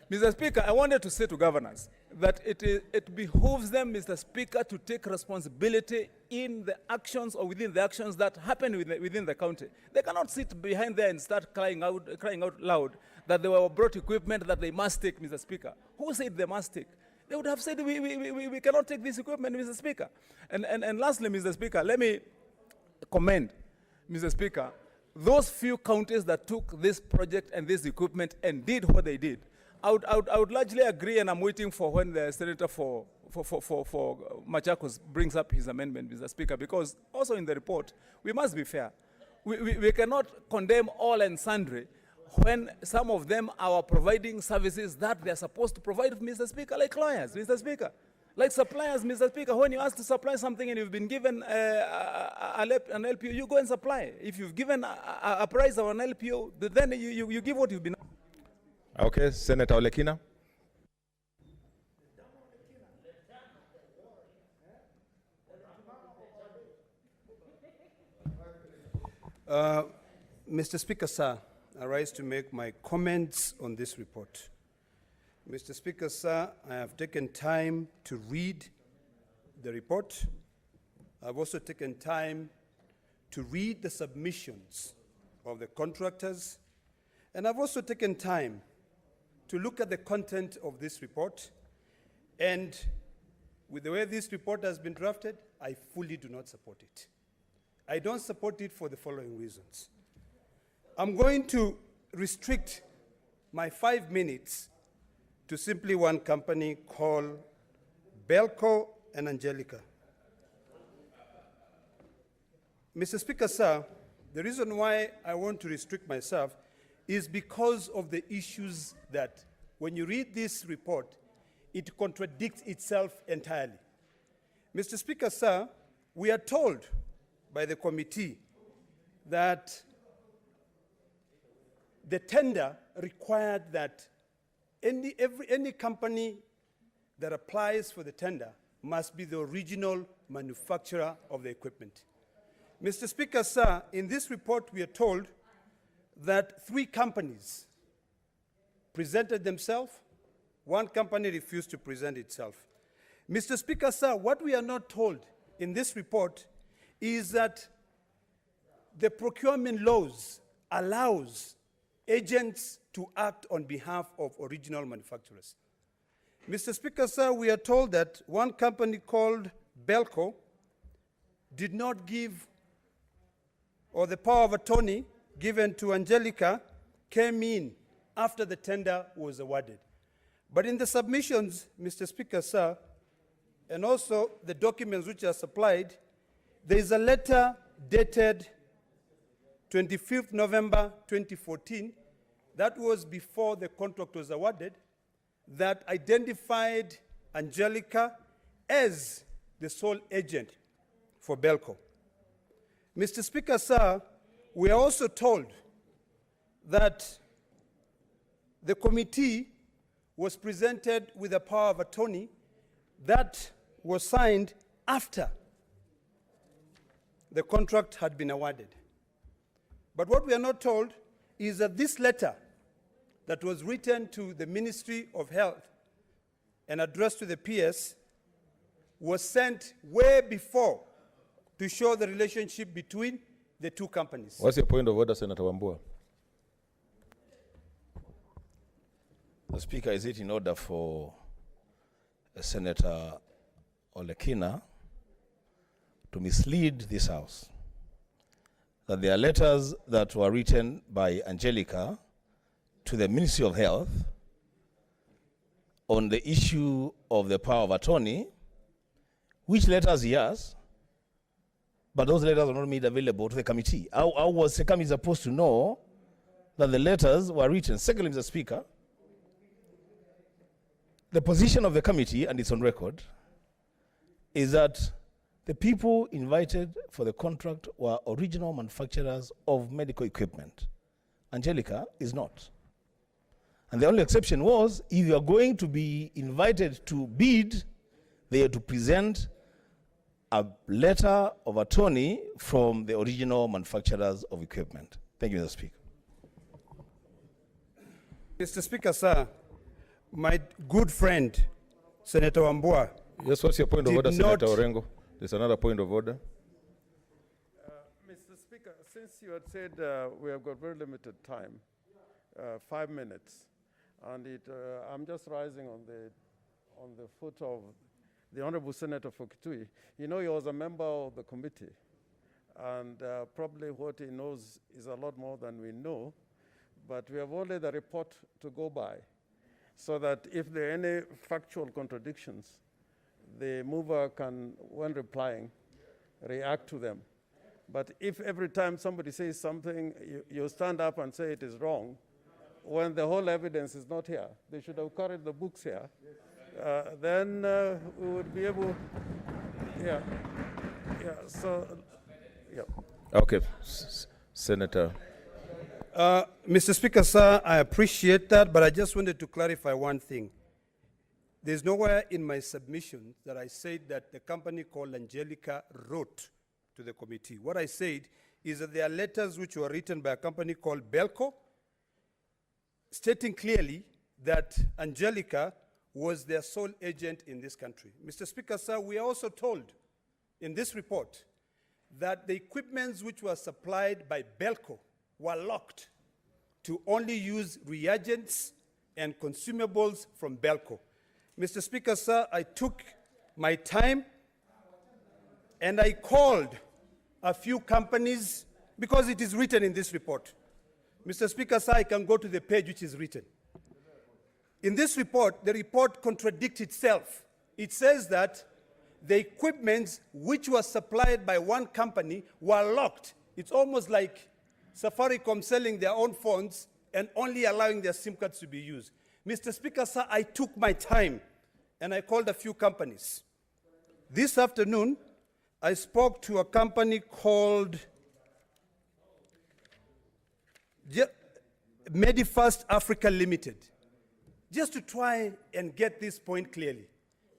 Mr. Speaker, I wanted to say to governors that it behooves them, Mr. Speaker, to take responsibility in the actions or within the actions that happen within the county. They cannot sit behind there and start crying out loud that they were brought equipment that they must take, Mr. Speaker. Who said they must take? They would have said, we cannot take this equipment, Mr. Speaker. And lastly, Mr. Speaker, let me commend, Mr. Speaker, those few counties that took this project and this equipment and did what they did. I would largely agree, and I'm waiting for when the Senator for Machakos brings up his amendment, Mr. Speaker, because also in the report, we must be fair. We cannot condemn all and sundry when some of them are providing services that they are supposed to provide, Mr. Speaker, like lawyers, Mr. Speaker. Like suppliers, Mr. Speaker, when you ask to supply something and you've been given an LPO, you go and supply. If you've given a price of an LPO, then you give what you've been. Okay, Senator Olekina. Mr. Speaker, sir, I rise to make my comments on this report. Mr. Speaker, sir, I have taken time to read the report. I've also taken time to read the submissions of the contractors, and I've also taken time to look at the content of this report. And with the way this report has been drafted, I fully do not support it. I don't support it for the following reasons. I'm going to restrict my 5 minutes to simply one company called Belco and Angelica. Mr. Speaker, sir, the reason why I want to restrict myself is because of the issues that, when you read this report, it contradicts itself entirely. Mr. Speaker, sir, we are told by the committee that the tender required that any company that applies for the tender must be the original manufacturer of the equipment. Mr. Speaker, sir, in this report we are told that 3 companies presented themselves, 1 company refused to present itself. Mr. Speaker, sir, what we are not told in this report is that the procurement laws allows agents to act on behalf of original manufacturers. Mr. Speaker, sir, we are told that 1 company called Belco did not give, or the power of attorney given to Angelica came in after the tender was awarded. But in the submissions, Mr. Speaker, sir, and also the documents which are supplied, there is a letter dated 25th November 2014, that was before the contract was awarded, that identified Angelica as the sole agent for Belco. Mr. Speaker, sir, we are also told that the committee was presented with a power of attorney that was signed after the contract had been awarded. But what we are not told is that this letter that was written to the Ministry of Health and addressed to the PS was sent way before to show the relationship between the 2 companies. What's your point of order, Senator Wambua? The Speaker, is it in order for Senator Olekina to mislead this House that there are letters that were written by Angelica to the Ministry of Health on the issue of the power of attorney, which letters he has, but those letters were not made available to the committee? How was the committee supposed to know that the letters were written? Secondly, Mr. Speaker, the position of the committee, and it's on record, is that the people invited for the contract were original manufacturers of medical equipment. Angelica is not. And the only exception was, if you are going to be invited to bid, they are to present a letter of attorney from the original manufacturers of equipment. Thank you, Mr. Speaker. Mr. Speaker, sir, my good friend, Senator Wambua. Yes, what's your point of order, Senator Orengo? There's another point of order. Mr. Speaker, since you had said we have got very limited time, 5 minutes, and I'm just rising on the foot of the Honorable Senator for Kitui. You know, he was a member of the committee, and probably what he knows is a lot more than we know, but we have only the report to go by, so that if there are any factual contradictions, the mover can, when replying, react to them. But if every time somebody says something, you stand up and say it is wrong, when the whole evidence is not here, they should have carried the books here, then we would be able, yeah, so, yeah. Okay, Senator. Mr. Speaker, sir, I appreciate that, but I just wanted to clarify one thing. There's nowhere in my submission that I said that the company called Angelica wrote to the committee. What I said is that there are letters which were written by a company called Belco, stating clearly that Angelica was their sole agent in this country. Mr. Speaker, sir, we are also told in this report that the equipments which were supplied by Belco were locked to only use reagents and consumables from Belco. Mr. Speaker, sir, I took my time and I called a few companies because it is written in this report. Mr. Speaker, sir, I can go to the page which is written. In this report, the report contradicts itself. It says that the equipments which were supplied by one company were locked. It's almost like Safaricom selling their own phones and only allowing their SIM cards to be used. Mr. Speaker, sir, I took my time and I called a few companies. This afternoon, I spoke to a company called Medifast Africa Limited, just to try and get this point clearly,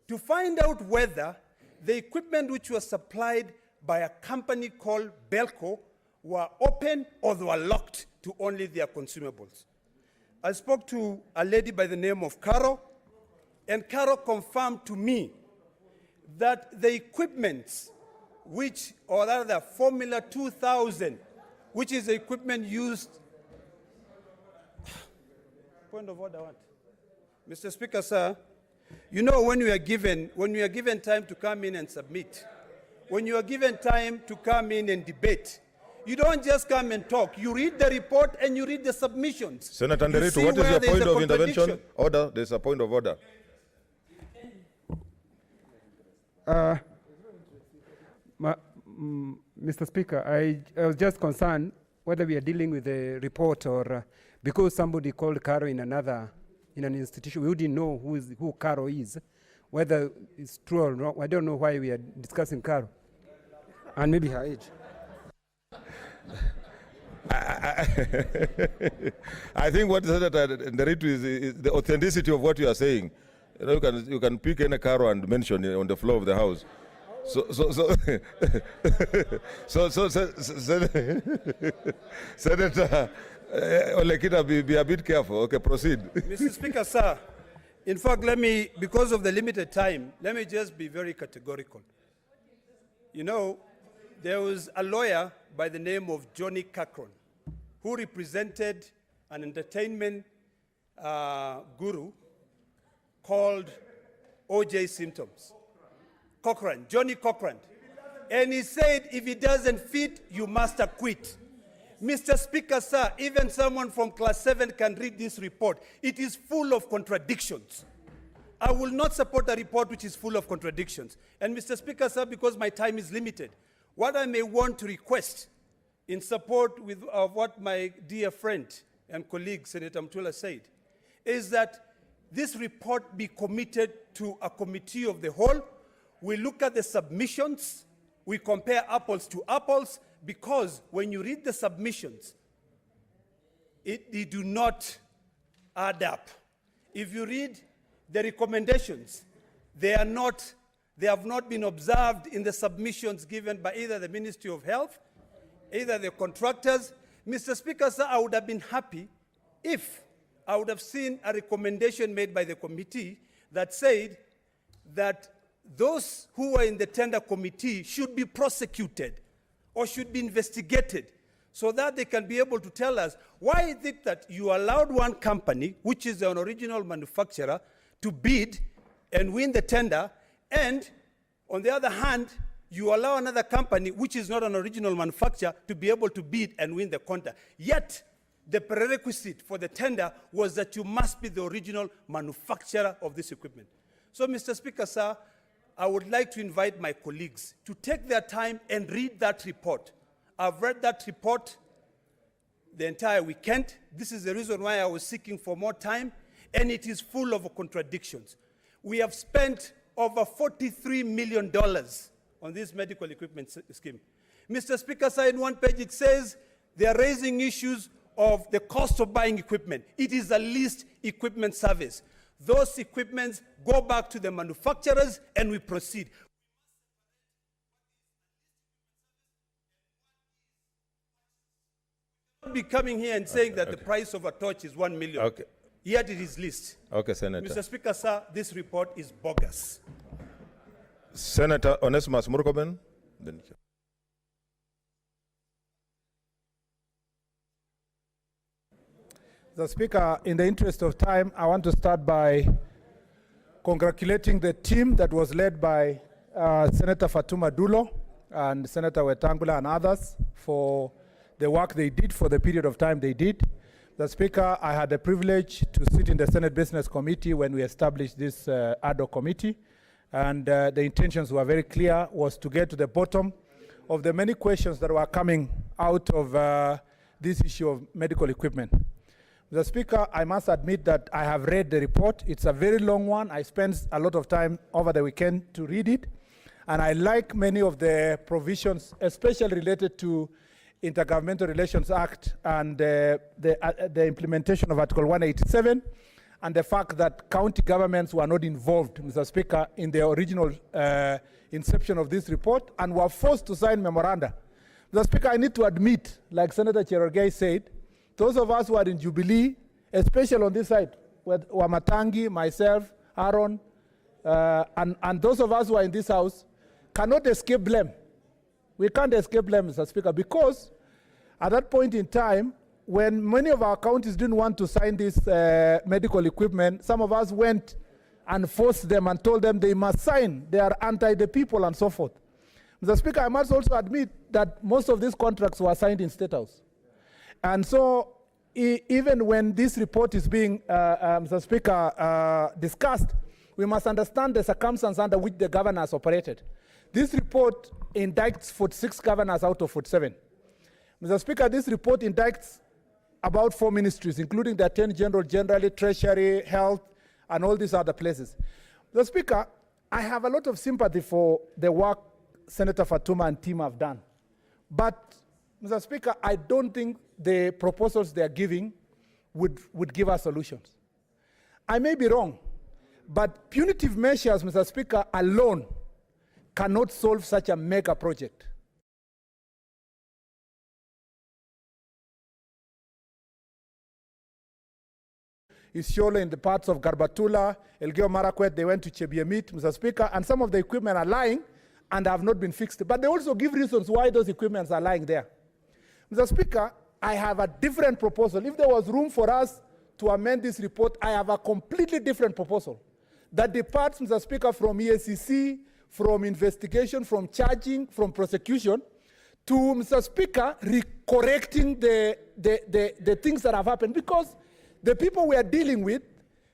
to find out whether the equipment which was supplied by a company called Belco were open or they were locked to only their consumables. I spoke to a lady by the name of Caro, and Caro confirmed to me that the equipment which, or rather Formula 2000, which is the equipment used, point of order, what? Mr. Speaker, sir, you know when you are given time to come in and submit, when you are given time to come in and debate, you don't just come and talk. You read the report and you read the submissions. Senator Nderetu, what is your point of intervention? Order, there's a point of order. Mr. Speaker, I was just concerned whether we are dealing with a report or because somebody called Caro in an institution, we wouldn't know who Caro is, whether it's true or not. I don't know why we are discussing Caro and maybe her age. I think what Senator Nderetu is the authenticity of what you are saying. You know, you can pick any Caro and mention it on the floor of the House. Senator Olekina, be a bit careful. Okay, proceed. Mr. Speaker, sir, in fact, because of the limited time, let me just be very categorical. You know, there was a lawyer by the name of Johnny Cochran who represented an entertainment guru called OJ Symptoms. Johnny Cochran. And he said, if it doesn't fit, you must acquit. Mr. Speaker, sir, even someone from class 7 can read this report. It is full of contradictions. I will not support a report which is full of contradictions. And Mr. Speaker, sir, because my time is limited, what I may want to request in support of what my dear friend and colleague, Senator Mtula, said, is that this report be committed to a committee of the whole. We look at the submissions, we compare apples to apples, because when you read the submissions, they do not add up. If you read the recommendations, they have not been observed in the submissions given by either the Ministry of Health, either the contractors. Mr. Speaker, sir, I would have been happy if I would have seen a recommendation made by the committee that said that those who were in the tender committee should be prosecuted or should be investigated so that they can be able to tell us why is it that you allowed one company, which is an original manufacturer, to bid and win the tender, and on the other hand, you allow another company, which is not an original manufacturer, to be able to bid and win the contract. Yet, the prerequisite for the tender was that you must be the original manufacturer of this equipment. So, Mr. Speaker, sir, I would like to invite my colleagues to take their time and read that report. I've read that report the entire weekend. This is the reason why I was seeking for more time, and it is full of contradictions. We have spent over $43 million on this medical equipment scheme. Mr. Speaker, sir, in one page it says they are raising issues of the cost of buying equipment. It is a leased equipment service. Those equipments go back to the manufacturers and we proceed. Be coming here and saying that the price of a torch is 1 million. Okay. Yet it is leased. Okay, Senator. Mr. Speaker, sir, this report is bogus. Senator Onesimus Murkomen. Then. Mr. Speaker, in the interest of time, I want to start by congratulating the team that was led by Senator Fatuma Dulo and Senator Wetangula and others for the work they did for the period of time they did. Mr. Speaker, I had the privilege to sit in the Senate Business Committee when we established this ad hoc committee, and the intentions were very clear, was to get to the bottom of the many questions that were coming out of this issue of medical equipment. Mr. Speaker, I must admit that I have read the report. It's a very long one. I spent a lot of time over the weekend to read it, and I like many of the provisions, especially related to Intergovernmental Relations Act and the implementation of Article 187, and the fact that county governments were not involved, Mr. Speaker, in the original inception of this report and were forced to sign memoranda. Mr. Speaker, I need to admit, like Senator Cherogei said, those of us who are in Jubilee, especially on this side, with Wamatangi, myself, Aaron, and those of us who are in this house, cannot escape blame. We can't escape blame, Mr. Speaker, because at that point in time, when many of our counties didn't want to sign this medical equipment, some of us went and forced them and told them they must sign. They are anti the people and so forth. Mr. Speaker, I must also admit that most of these contracts were signed in State House. And so even when this report is being, Mr. Speaker, discussed, we must understand the circumstances under which the governors operated. This report indicts 46 governors out of 47. Mr. Speaker, this report indicts about 4 ministries, including the Attorney General, generally, Treasury, Health, and all these other places. Mr. Speaker, I have a lot of sympathy for the work Senator Fatuma and team have done. But, Mr. Speaker, I don't think the proposals they are giving would give us solutions. I may be wrong, but punitive measures, Mr. Speaker, alone cannot solve such a mega project. It's surely in the parts of Garbatula, Elgeyo Marakwet, they went to Chebiemit, Mr. Speaker, and some of the equipment are lying and have not been fixed. But they also give reasons why those equipments are lying there. Mr. Speaker, I have a different proposal. If there was room for us to amend this report, I have a completely different proposal that departs, Mr. Speaker, from EACC, from investigation, from charging, from prosecution, to, Mr. Speaker, correcting the things that have happened. Because the people we are dealing with,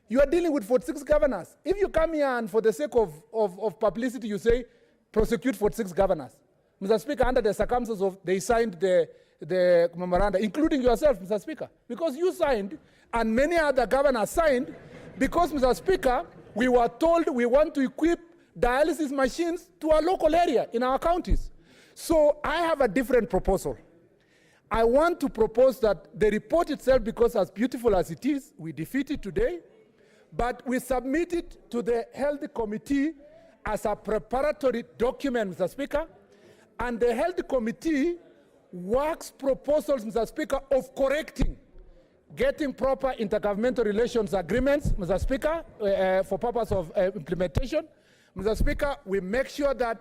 you are dealing with 46 governors. If you come here and for the sake of publicity, you say, prosecute 46 governors. Mr. Speaker, under the circumstances of, they signed the memoranda, including yourself, Mr. Speaker, because you signed and many other governors signed because, Mr. Speaker, we were told we want to equip dialysis machines to our local area in our counties. So I have a different proposal. I want to propose that the report itself, because as beautiful as it is, we defeat it today, but we submit it to the Health Committee as a preparatory document, Mr. Speaker, and the Health Committee works proposals, Mr. Speaker, of correcting, getting proper intergovernmental relations agreements, Mr. Speaker, for purpose of implementation. Mr. Speaker, we make sure that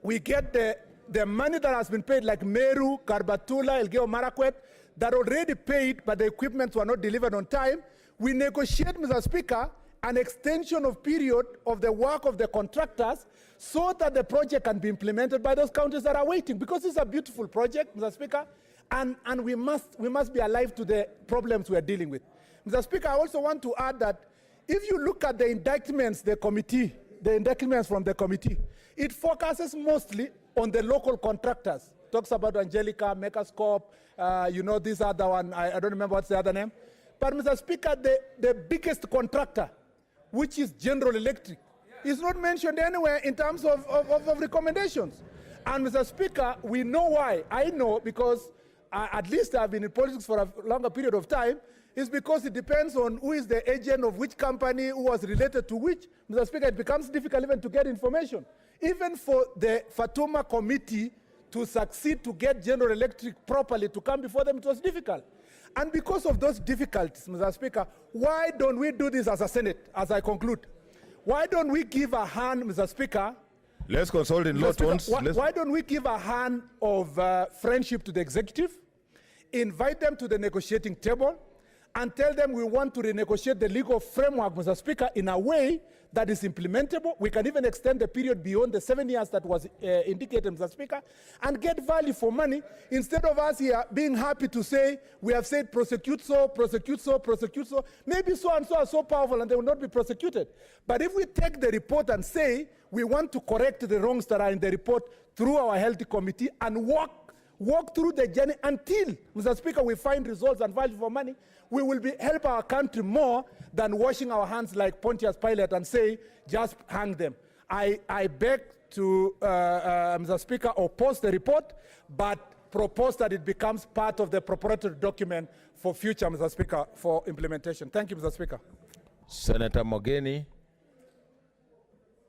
we get the money that has been paid, like Meru, Garbatula, Elgeyo Marakwet, that already paid, but the equipment were not delivered on time. We negotiate, Mr. Speaker, an extension of period of the work of the contractors so that the project can be implemented by those counties that are waiting, because it's a beautiful project, Mr. Speaker, and we must be alive to the problems we are dealing with. Mr. Speaker, I also want to add that if you look at the indictments the committee the documents from the committee, it focuses mostly on the local contractors. Talks about Angelica, Megascope, this other one, I don't remember what's the other name. But Mr. Speaker, the biggest contractor, which is General Electric, is not mentioned anywhere in terms of recommendations. And Mr. Speaker, we know why. I know because at least I've been in politics for a longer period of time, is because it depends on who is the agent of which company, who was related to which. Mr. Speaker, it becomes difficult even to get information. Even for the Fatuma committee to succeed to get General Electric properly to come before them, it was difficult. And because of those difficulties, Mr. Speaker, why don't we do this as a Senate, as I conclude? Why don't we give a hand, Mr. Speaker? Let's consult in law tones. Why don't we give a hand of friendship to the executive, invite them to the negotiating table, and tell them we want to renegotiate the legal framework, Mr. Speaker, in a way that is implementable. We can even extend the period beyond the 7 years that was indicated, Mr. Speaker, and get value for money instead of us here being happy to say, we have said prosecute so, prosecute so, prosecute so. Maybe so and so are so powerful and they will not be prosecuted. But if we take the report and say, we want to correct the wrongs that are in the report through our health committee and walk through the journey until, Mr. Speaker, we find results and value for money, we will help our country more than washing our hands like Pontius Pilate and say, just hang them. I beg to, Mr. Speaker, oppose the report, but propose that it becomes part of the proprietary document for future, Mr. Speaker, for implementation. Thank you, Mr. Speaker. Senator Mogeni.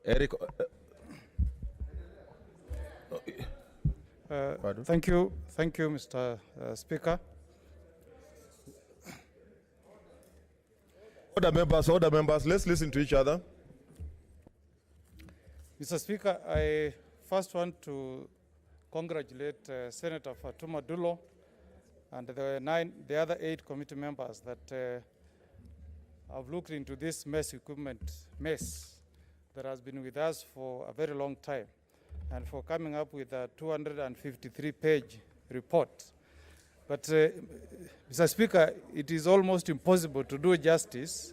Eric. Thank you, Mr. Speaker. Order members, let's listen to each other. Mr. Speaker, I first want to congratulate Senator Fatuma Dulo and the other 8 committee members that have looked into this mess that has been with us for a very long time, and for coming up with a 253-page report. But, Mr. Speaker, it is almost impossible to do justice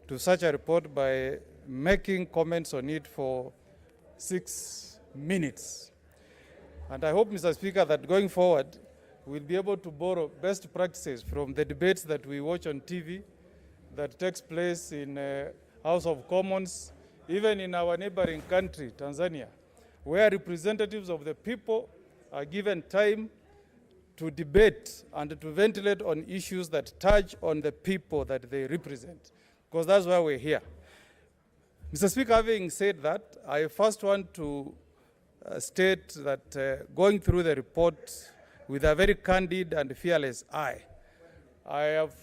to such a report by making comments on it for 6 minutes. And I hope, Mr. Speaker, that going forward, we'll be able to borrow best practices from the debates that we watch on TV, that takes place in House of Commons, even in our neighboring country, Tanzania, where representatives of the people are given time to debate and to ventilate on issues that touch on the people that they represent, because that's why we're here. Mr. Speaker, having said that, I first want to state that going through the report with a very candid and fearless eye, I have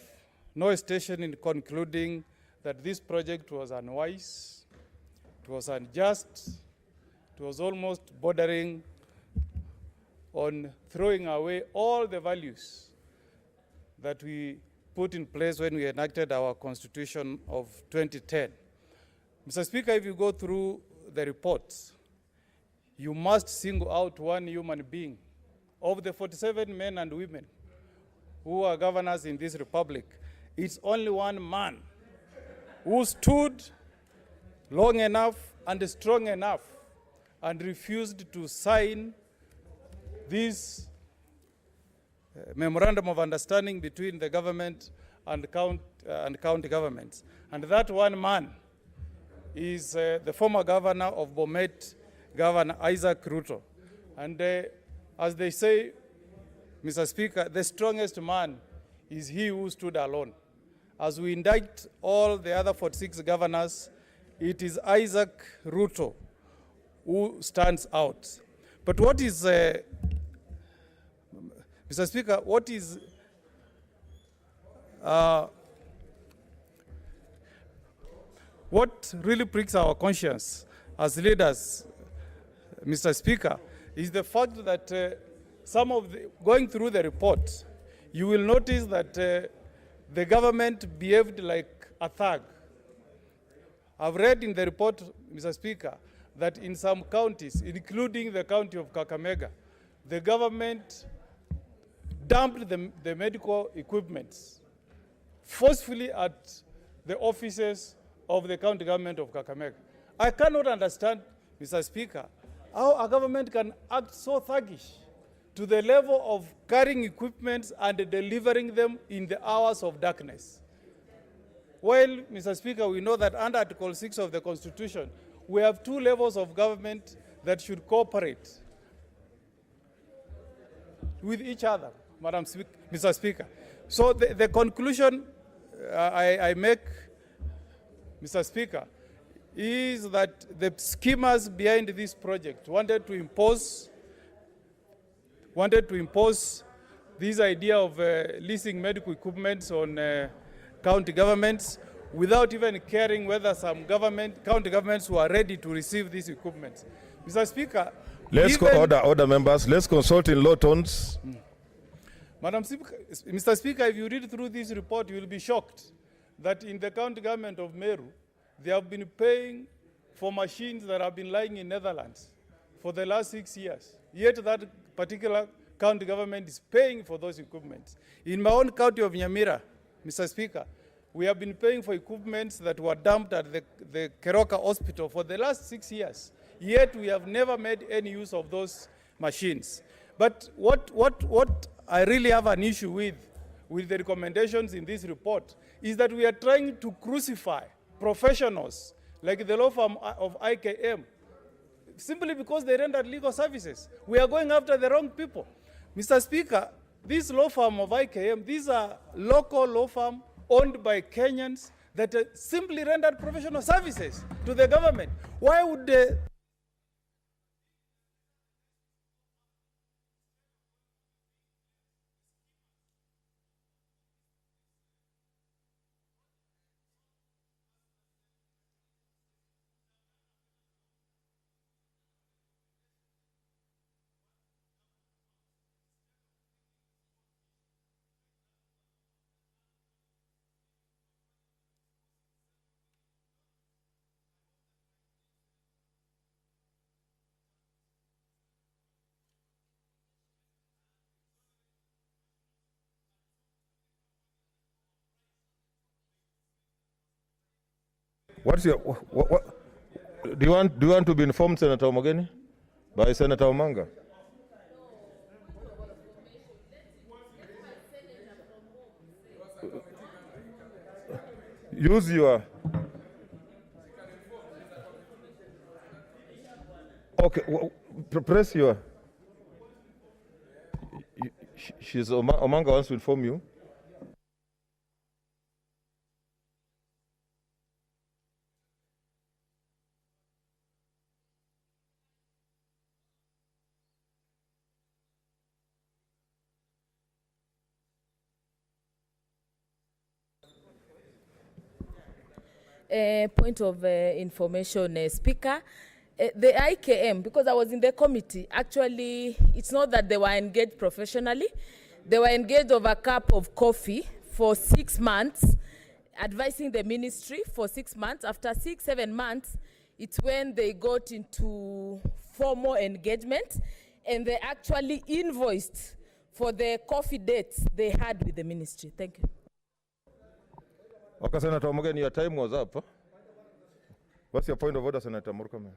no hesitation in concluding that this project was unwise, it was unjust, it was almost bordering on throwing away all the values that we put in place when we enacted our Constitution of 2010. Mr. Speaker, if you go through the reports, you must single out one human being. Of the 47 men and women who are governors in this republic, it's only one man who stood long enough and strong enough and refused to sign this memorandum of understanding between the government and county governments. And that one man is the former governor of Bomet, Governor Isaac Ruto. And as they say, Mr. Speaker, the strongest man is he who stood alone. As we indict all the other 46 governors, it is Isaac Ruto who stands out. But what is, Mr. Speaker, what is what really pricks our conscience as leaders, Mr. Speaker, is the fact that going through the report, you will notice that the government behaved like a thug. I've read in the report, Mr. Speaker, that in some counties, including the county of Kakamega, the government dumped the medical equipment forcefully at the offices of the county government of Kakamega. I cannot understand, Mr. Speaker, how a government can act so thuggish to the level of carrying equipment and delivering them in the hours of darkness. Well, Mr. Speaker, we know that under Article 6 of the Constitution, we have two levels of government that should cooperate with each other, Mr. Speaker. So the conclusion I make, Mr. Speaker, is that the schemers behind this project wanted to impose this idea of leasing medical equipment on county governments without even caring whether some county governments were ready to receive these equipment. Mr. Speaker, Let's order members. Let's consult in low tones. Madam Speaker, Mr. Speaker, if you read through this report, you will be shocked that in the county government of Meru, they have been paying for machines that have been lying in Netherlands for the last 6 years. Yet that particular county government is paying for those equipments. In my own county of Nyamira, Mr. Speaker, we have been paying for equipments that were dumped at the Keroka Hospital for the last 6 years. Yet we have never made any use of those machines. But what I really have an issue with the recommendations in this report is that we are trying to crucify professionals like the law firm of IKM simply because they rendered legal services. We are going after the wrong people. Mr. Speaker, this law firm of IKM, these are local law firm owned by Kenyans that simply rendered professional services to the government. Why would they? What's your what do you want to be informed, Senator Omogeni, by Senator Omanga? Use your okay. Press your. She's Omanga wants to inform you. Point of information, Speaker. The IKM, because I was in the committee, actually, it's not that they were engaged professionally. They were engaged over a cup of coffee for 6 months, advising the ministry for 6 months. After 6-7 months, it's when they got into formal engagement, and they actually invoiced for the coffee dates they had with the ministry. Thank you. Okay, Senator Omogeni, your time was up. Huh? What's your point of order, Senator Murkomen?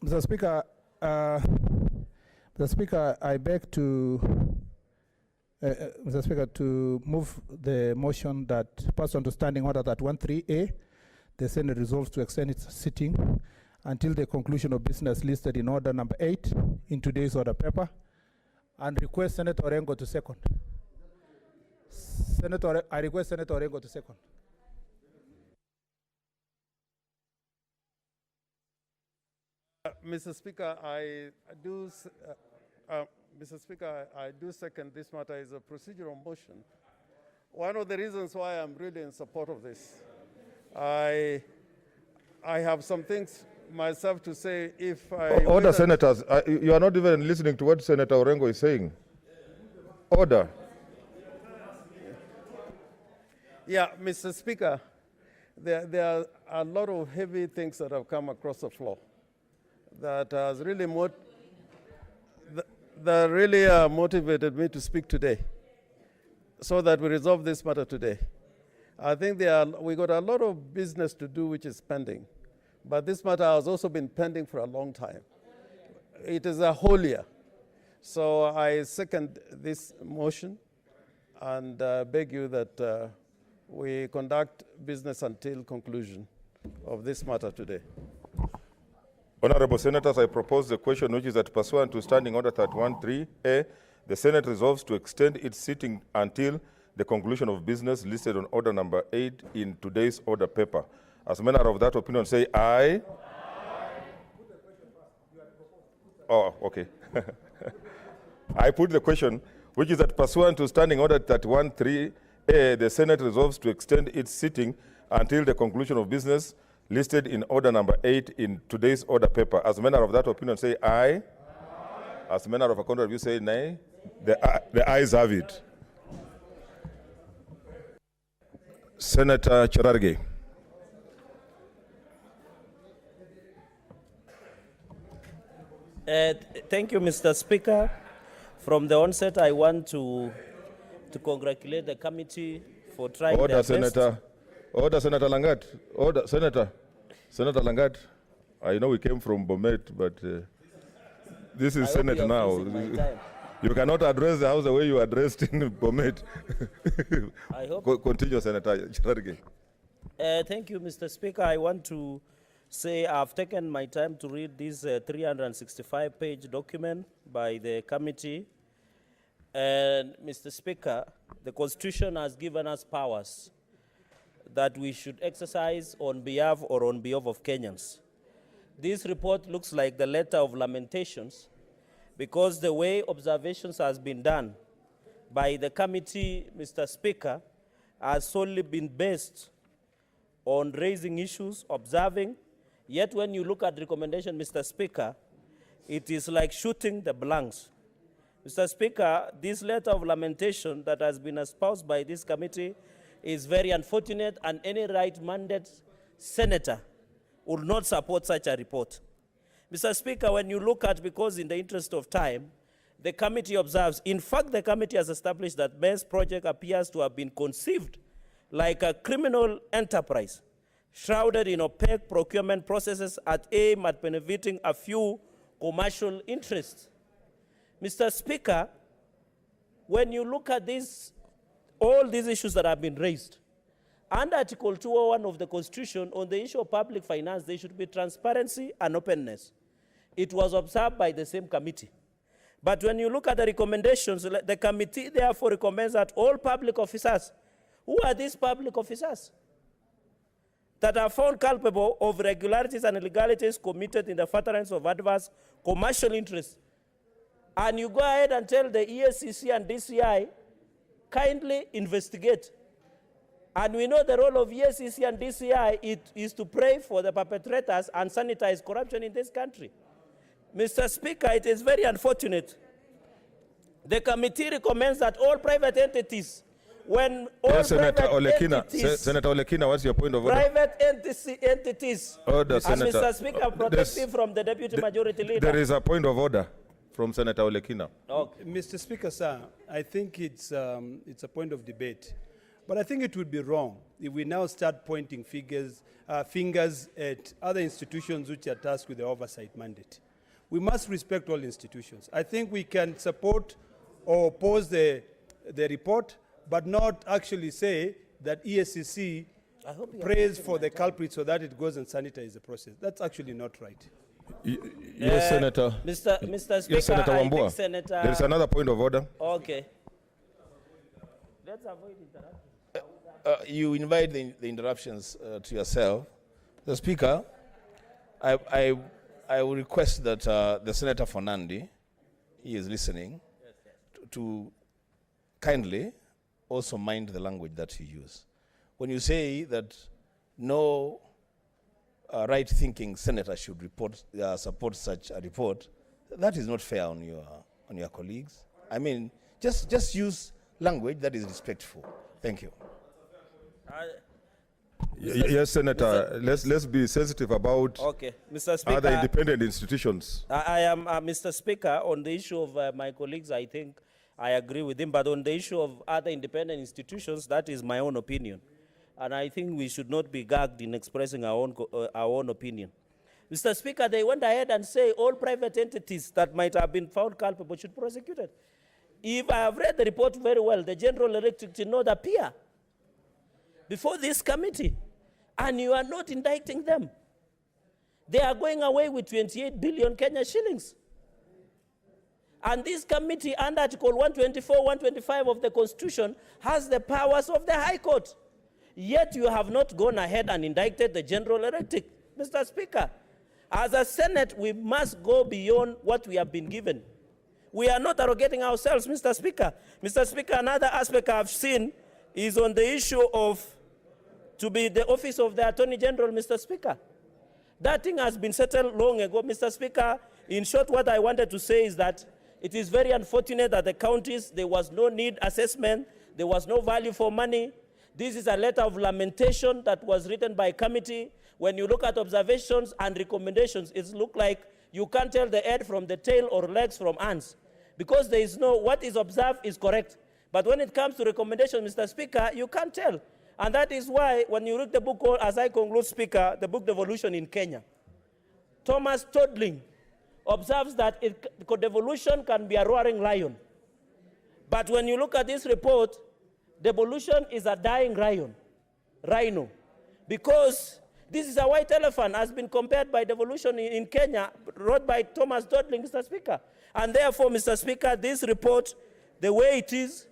Mr. Speaker, I beg to, Mr. Speaker, to move the motion that pursuant to standing order that 13A, the Senate resolves to extend its sitting until the conclusion of business listed in order number 8 in today's order paper, and request Senator Orengo to second. I request Senator Orengo to second. Mr. Speaker, Mr. Speaker, I do second this matter as a procedural motion. One of the reasons why I'm really in support of this, I have some things myself to say if I... Order, senators. You are not even listening to what Senator Orengo is saying. Order. Yeah, Mr. Speaker, there are a lot of heavy things that have come across the floor that has really motivated me to speak today, so that we resolve this matter today. I think we got a lot of business to do which is pending. But this matter has also been pending for a long time. It is a whole year. So I second this motion and beg you that we conduct business until conclusion of this matter today. Honorable Senators, I propose the question which is that pursuant to Standing Order 31.3a, the Senate resolves to extend its sitting until the conclusion of business listed on order number 8 in today's order paper. As a matter of that opinion, say aye. Oh, okay. I put the question, which is that pursuant to Standing Order 31.3a, the Senate resolves to extend its sitting until the conclusion of business listed in order number 8 in today's order paper. As a matter of that opinion, say aye. As a matter of a contrary view, say nay. The ayes have it. Senator Cherargei. Thank you, Mr. Speaker. From the onset, I want to congratulate the committee for trying Order, their Senator. best. Order, Senator Langat. Order, Senator. Senator Langat. I know we came from Bomet, but this is Senate now. You cannot address the House the way you addressed in Bomet. I hope. Continue, Senator Cherargei. Thank you, Mr. Speaker. I want to say I've taken my time to read this 365-page document by the committee. And, Mr. Speaker, the Constitution has given us powers that we should exercise on behalf of Kenyans. This report looks like the letter of lamentations because the way observations has been done by the committee, Mr. Speaker, has solely been based on raising issues, observing. Yet when you look at the recommendation, Mr. Speaker, it is like shooting the blanks. Mr. Speaker, this letter of lamentation that has been espoused by this committee is very unfortunate, and any right-minded senator would not support such a report. Mr. Speaker, when you look at, because in the interest of time, the committee observes, in fact, the committee has established that BES project appears to have been conceived like a criminal enterprise, shrouded in opaque procurement processes at aim at benefiting a few commercial interests. Mr. Speaker, when you look at this, all these issues that have been raised, under Article 201 of the Constitution, on the issue of public finance, there should be transparency and openness. It was observed by the same committee. But when you look at the recommendations, the committee therefore recommends that all public officers, who are these public officers, that are found culpable of irregularities and illegalities committed in the furtherance of adverse commercial interests, and you go ahead and tell the EACC and DCI, kindly investigate. And we know the role of EACC and DCI is to pray for the perpetrators and sanitize corruption in this country. Mr. Speaker, it is very unfortunate. The committee recommends that all private entities, when all yes, Senator private Olekina. entities, Senator Olekina, what's your point of order? private entities, Order, and Senator. Mr. Speaker, protect me from the deputy majority leader. There is a point of order from Senator Olekina. Okay. Mr. Speaker, sir, I think it's a point of debate. But I think it would be wrong if we now start pointing fingers at other institutions which are tasked with the oversight mandate. We must respect all institutions. I think we can support or oppose the report, but not actually say that EACC prays for the culprit so that it goes and sanitizes the process. That's actually not right. Yes, Senator. Mr. Speaker, yes, Senator I Wambua. think Senator... There is another point of order. Okay. Let's avoid interruptions. You invite the interruptions to yourself. The Speaker, I will request that the Senator for Nandi, he is listening, to kindly also mind the language that you use. When you say that no right-thinking senator should support such a report, that is not fair on your colleagues. I mean, just use language that is respectful. Thank you. Yes, Senator. Let's be sensitive about Mr. Speaker, other independent institutions. I am, Mr. Speaker, on the issue of my colleagues, I think I agree with him, but on the issue of other independent institutions, that is my own opinion. and I think we should not be gagged in expressing our own opinion. Mr. Speaker, they went ahead and say all private entities that might have been found culpable should be prosecuted. If I have read the report very well, the General Electric did not appear before this committee, and you are not indicting them. They are going away with 28 billion Kenya shillings. And this committee, under Article 124, 125 of the Constitution, has the powers of the High Court. Yet you have not gone ahead and indicted the General Electric. Mr. Speaker, as a Senate, we must go beyond what we have been given. We are not arrogating ourselves, Mr. Speaker. Mr. Speaker, another aspect I've seen is on the issue of to be the office of the Attorney General, Mr. Speaker. That thing has been settled long ago, Mr. Speaker. In short, what I wanted to say is that it is very unfortunate that the counties, there was no need assessment, there was no value for money. This is a letter of lamentation that was written by a committee. When you look at observations and recommendations, it looks like you can't tell the head from the tail or legs from hands, because there is no, what is observed is correct. But when it comes to recommendations, Mr. Speaker, you can't tell. And that is why, when you read the book, as I conclude, Speaker, the book Devolution in Kenya, Thomas Todling observes that devolution can be a roaring lion. But when you look at this report, devolution is a dying rhino, because this is a white elephant, has been compared by devolution in Kenya, wrote by Thomas Todling, Mr. Speaker. And therefore, Mr. Speaker, this report, the way it is,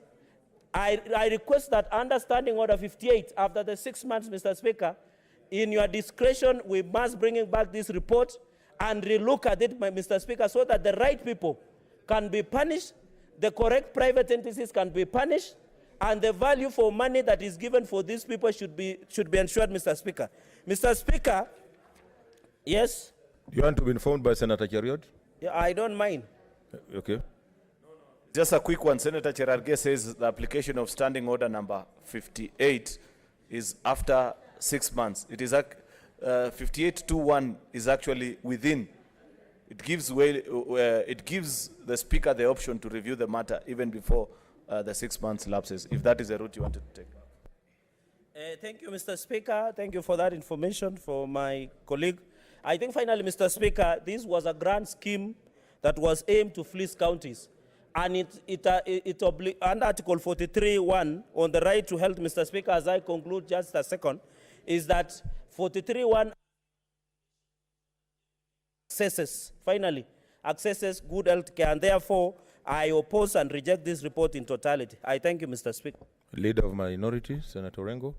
I request that under Standing Order 58, after the 6 months, Mr. Speaker, in your discretion, we must bring back this report and relook at it, Mr. Speaker, so that the right people can be punished, the correct private entities can be punished, and the value for money that is given for these people should be ensured, Mr. Speaker. Mr. Speaker, yes? You want to be informed by Senator Cheriot? Yeah, I don't mind. Okay. Just a quick one. Senator Cherargei says the application of Standing Order number 58 is after 6 months. It is 5821 is actually within. It gives the Speaker the option to review the matter even before the 6 months lapses, if that is a route you wanted to take. Thank you, Mr. Speaker. Thank you for that information for my colleague. I think finally, Mr. Speaker, this was a grand scheme that was aimed to fleece counties. And under Article 43(1) on the right to health, Mr. Speaker, as I conclude just a second, is that 43(1) accesses good health care, and therefore I oppose and reject this report in totality. I thank you, Mr. Speaker. Leader of Minority, Senator Orengo.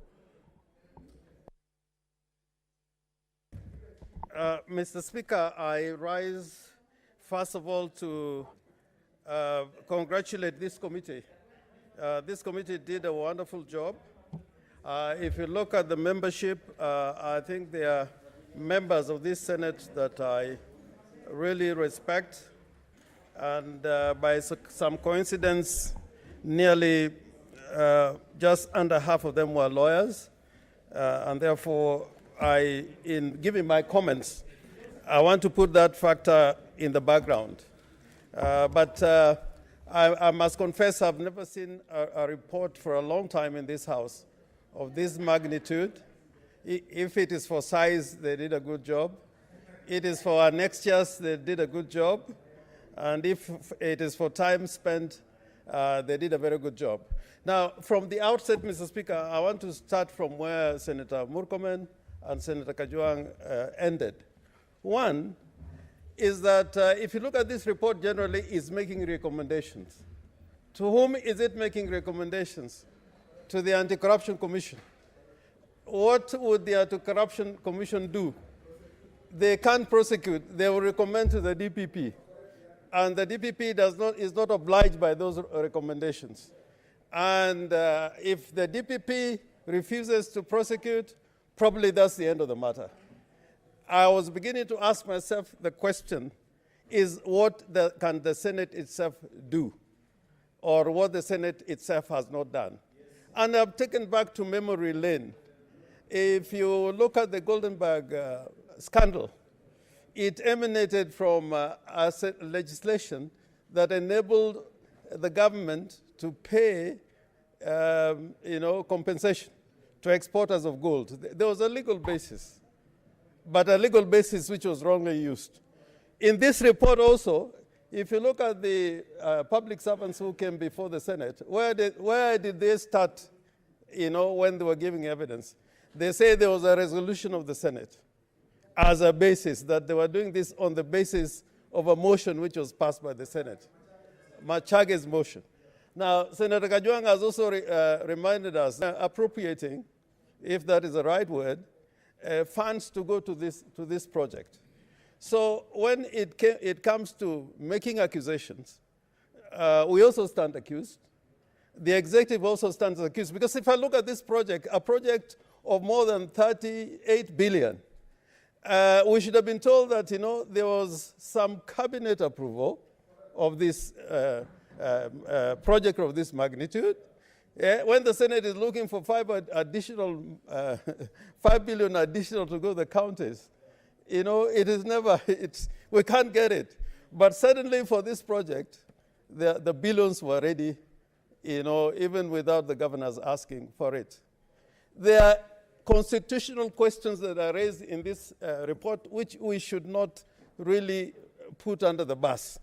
Mr. Speaker, I rise first of all to congratulate this committee. This committee did a wonderful job. If you look at the membership, I think they are members of this Senate that I really respect. And by some coincidence, nearly just under half of them were lawyers. And therefore, in giving my comments, I want to put that factor in the background. But I must confess I've never seen a report for a long time in this House of this magnitude. If it is for size, they did a good job. It is for annexures, they did a good job. And if it is for time spent, they did a very good job. Now, from the outset, Mr. Speaker, I want to start from where Senator Murkomen and Senator Kajwang ended. One is that if you look at this report generally, it's making recommendations. To whom is it making recommendations? To the Anti-Corruption Commission. What would the Anti-Corruption Commission do? They can't prosecute. They will recommend to the DPP. And the DPP is not obliged by those recommendations. And if the DPP refuses to prosecute, probably that's the end of the matter. I was beginning to ask myself the question, is what can the Senate itself do? Or what the Senate itself has not done? And I'm taken back to memory lane. If you look at the Goldenberg scandal, it emanated from legislation that enabled the government to pay compensation to exporters of gold. There was a legal basis, but a legal basis which was wrongly used. In this report also, if you look at the public servants who came before the Senate, where did they start, when they were giving evidence? They say there was a resolution of the Senate as a basis, that they were doing this on the basis of a motion which was passed by the Senate, Machage's motion. Now, Senator Kajwang has also reminded us appropriating, if that is the right word, funds to go to this project. So when it comes to making accusations, we also stand accused. The executive also stands accused. Because if I look at this project, a project of more than 38 billion, we should have been told that, there was some cabinet approval of this project of this magnitude. When the Senate is looking for 5 billion additional to go to the counties, it is never, we can't get it. But certainly for this project, the billions were ready, even without the governors asking for it. There are constitutional questions that are raised in this report, which we should not really put under the bus.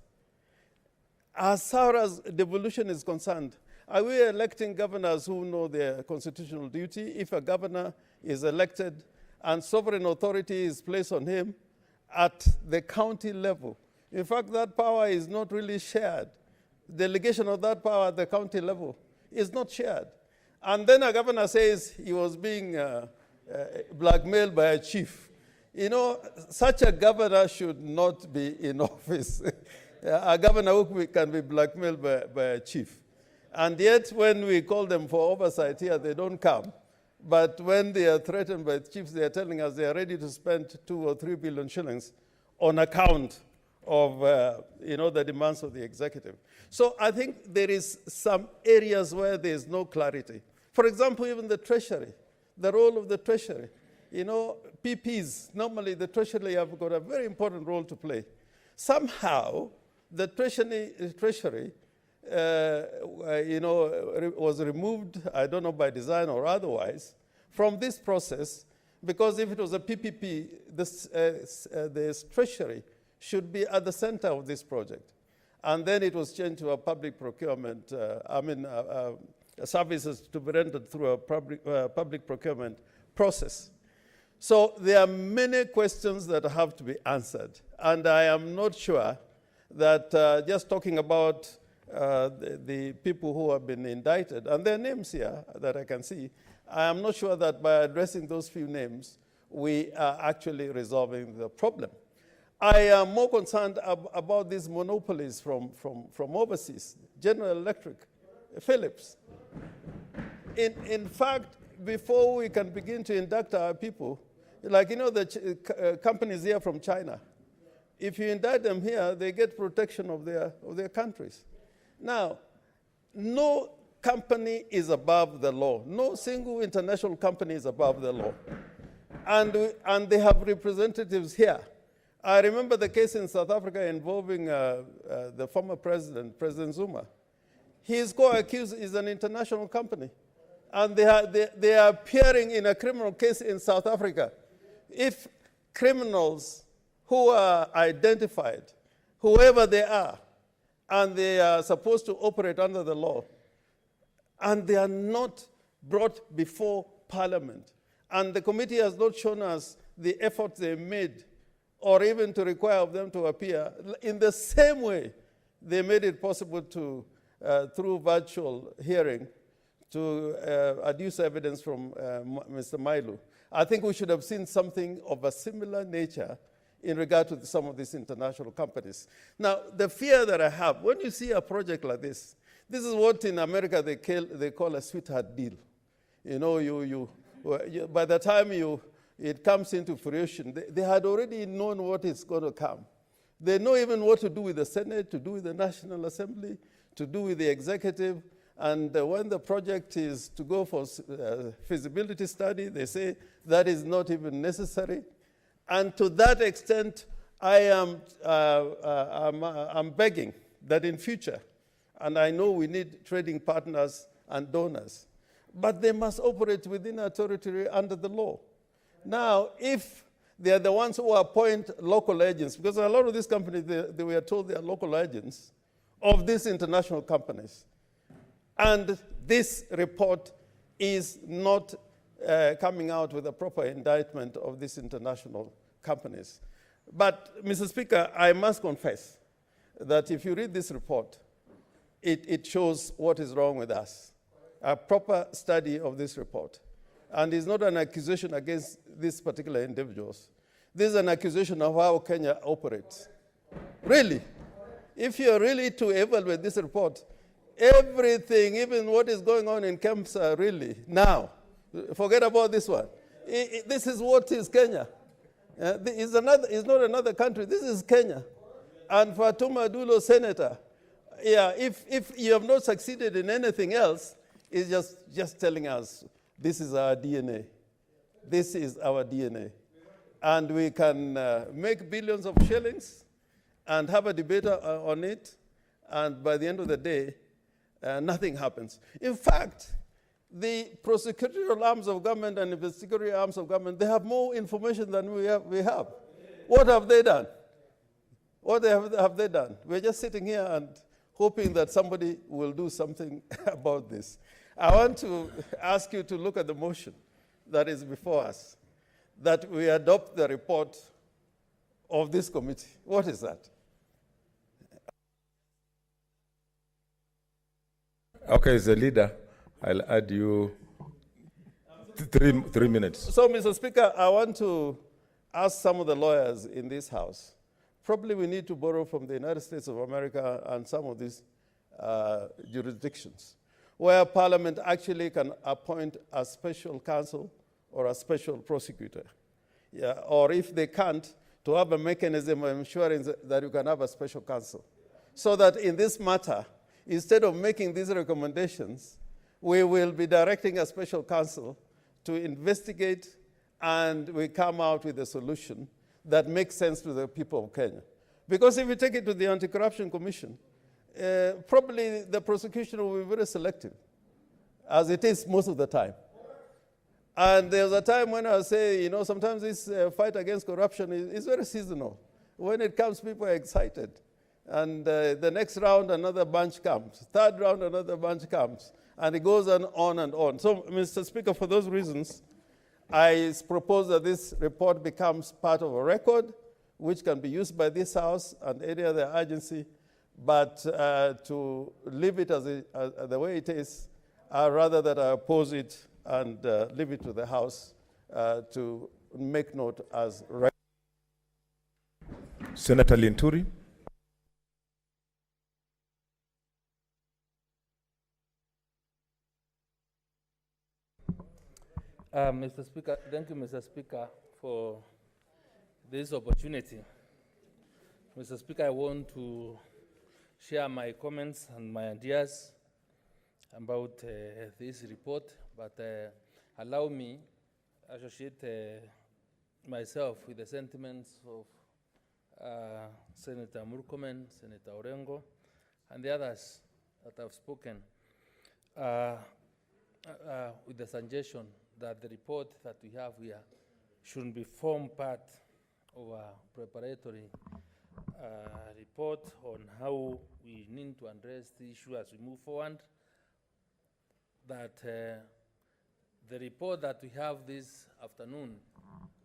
As far as devolution is concerned, are we electing governors who know their constitutional duty? If a governor is elected and sovereign authority is placed on him at the county level, in fact, that power is not really shared. Delegation of that power at the county level is not shared. And then a governor says he was being blackmailed by a chief. Such a governor should not be in office. A governor who can be blackmailed by a chief. And yet, when we call them for oversight here, they don't come. But when they are threatened by chiefs, they are telling us they are ready to spend 2 or 3 billion shillings on account of the demands of the executive. So I think there is some areas where there is no clarity. For example, even the treasury, the role of the treasury. PPs, normally the treasury have got a very important role to play. Somehow, the treasury was removed, I don't know by design or otherwise, from this process, because if it was a PPP, the treasury should be at the center of this project. And then it was changed to a public procurement, services to be rendered through a public procurement process. So there are many questions that have to be answered. And I am not sure that just talking about the people who have been indicted, and their names here that I can see, I am not sure that by addressing those few names, we are actually resolving the problem. I am more concerned about these monopolies from overseas, General Electric, Philips. In fact, before we can begin to induct our people, like the companies here from China, if you indict them here, they get protection of their countries. Now, no company is above the law. No single international company is above the law. And they have representatives here. I remember the case in South Africa involving the former president, President Zuma. His co-accused is an international company. And they are appearing in a criminal case in South Africa. If criminals who are identified, whoever they are, and they are supposed to operate under the law, and they are not brought before Parliament, and the committee has not shown us the effort they made, or even to require of them to appear, in the same way they made it possible to, through virtual hearing, to adduce evidence from Mr. Mailu. I think we should have seen something of a similar nature in regard to some of these international companies. Now, the fear that I have, when you see a project like this is what in America they call a sweetheart deal. By the time it comes into fruition, they had already known what is going to come. They know even what to do with the Senate, to do with the National Assembly, to do with the executive. And when the project is to go for feasibility study, they say that is not even necessary. And to that extent, I'm begging that in future, and I know we need trading partners and donors, but they must operate within a territory under the law. Now, if they are the ones who appoint local agents, because a lot of these companies, they were told they are local agents of these international companies. And this report is not coming out with a proper indictment of these international companies. But, Mr. Speaker, I must confess that if you read this report, it shows what is wrong with us. A proper study of this report. And it's not an accusation against these particular individuals. This is an accusation of how Kenya operates. Really, if you're really to evaluate this report, everything, even what is going on in Kemsa, really, now, forget about this one. This is what is Kenya. It's not another country. This is Kenya. And Fatuma Dulo, senator, yeah, if you have not succeeded in anything else, it's just telling us this is our DNA. This is our DNA. And we can make billions of shillings and have a debate on it, and by the end of the day, nothing happens. In fact, the prosecutorial arms of government and investigatory arms of government, they have more information than we have. What have they done? What have they done? We're just sitting here and hoping that somebody will do something about this. I want to ask you to look at the motion that is before us, that we adopt the report of this committee. What is that? Okay, as a leader, I'll add you three minutes. So, Mr. Speaker, I want to ask some of the lawyers in this House. Probably we need to borrow from the United States of America and some of these jurisdictions, where Parliament actually can appoint a special counsel or a special prosecutor. Yeah, or if they can't, to have a mechanism of ensuring that you can have a special counsel. So that in this matter, instead of making these recommendations, we will be directing a special counsel to investigate, and we come out with a solution that makes sense to the people of Kenya. Because if we take it to the Anti-Corruption Commission, probably the prosecution will be very selective, as it is most of the time. And there's a time when I say, sometimes this fight against corruption is very seasonal. When it comes, people are excited. And the next round, another bunch comes. Third round, another bunch comes. And it goes on and on. So, Mr. Speaker, for those reasons, I propose that this report becomes part of a record which can be used by this House and any other agency, but to leave it as the way it is, rather than I oppose it and leave it to the House to make note as record. Senator Linturi. Mr. Speaker, thank you, Mr. Speaker, for this opportunity. Mr. Speaker, I want to share my comments and my ideas about this report, but allow me to associate myself with the sentiments of Senator Murkomen, Senator Orengo, and the others that have spoken with the suggestion that the report that we have here shouldn't be form part of a preparatory report on how we need to address the issue as we move forward. That the report that we have this afternoon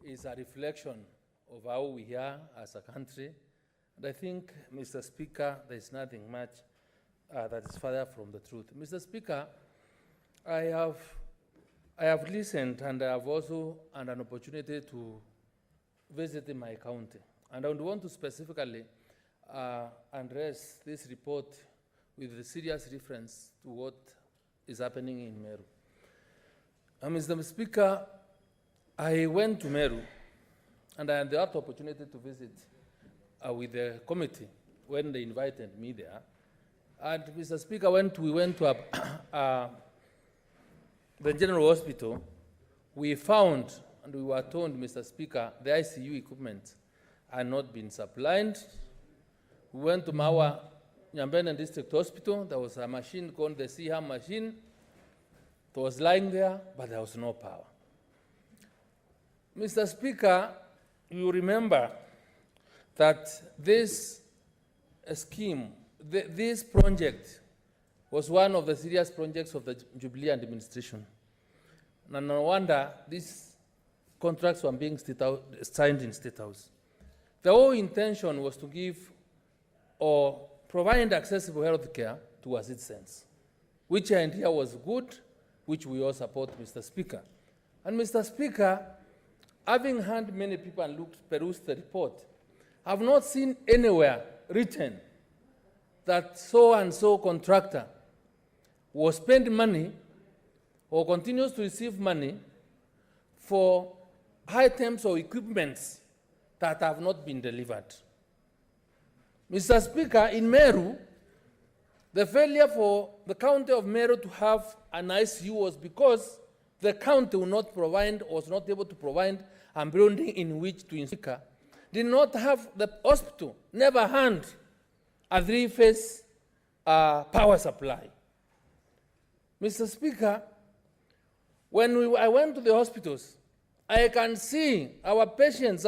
is a reflection of how we are as a country. And I think, Mr. Speaker, there is nothing much that is further from the truth. Mr. Speaker, I have listened, and I have also had an opportunity to visit in my county. And I would want to specifically address this report with a serious reference to what is happening in Meru. Mr. Speaker, I went to Meru, and I had the opportunity to visit with the committee when they invited me there. And Mr. Speaker, we went to the General Hospital, we found, and we were told, Mr. Speaker, the ICU equipment had not been supplied. We went to Mawa Nyambene District Hospital. There was a machine called the CHAM machine. It It was lying there, but there was no power. Mr. Speaker, you remember that this scheme, this project was one of the serious projects of the Jubilee administration. And no wonder these contracts were being signed in State House. The whole intention was to give or provide accessible health care to our citizens, which idea was good, which we all support, Mr. Speaker. And Mr. Speaker, having heard many people and perused the report, I've not seen anywhere written that so-and-so contractor will spend money or continues to receive money for items or equipments that have not been delivered. Mr. Speaker, in Meru, the failure for the county of Meru to have an ICU was because the county was not able to provide a building in which to install. Did not have the hospital, never had a three-phase power supply. Mr. Speaker, when I went to the hospitals, I can see our patients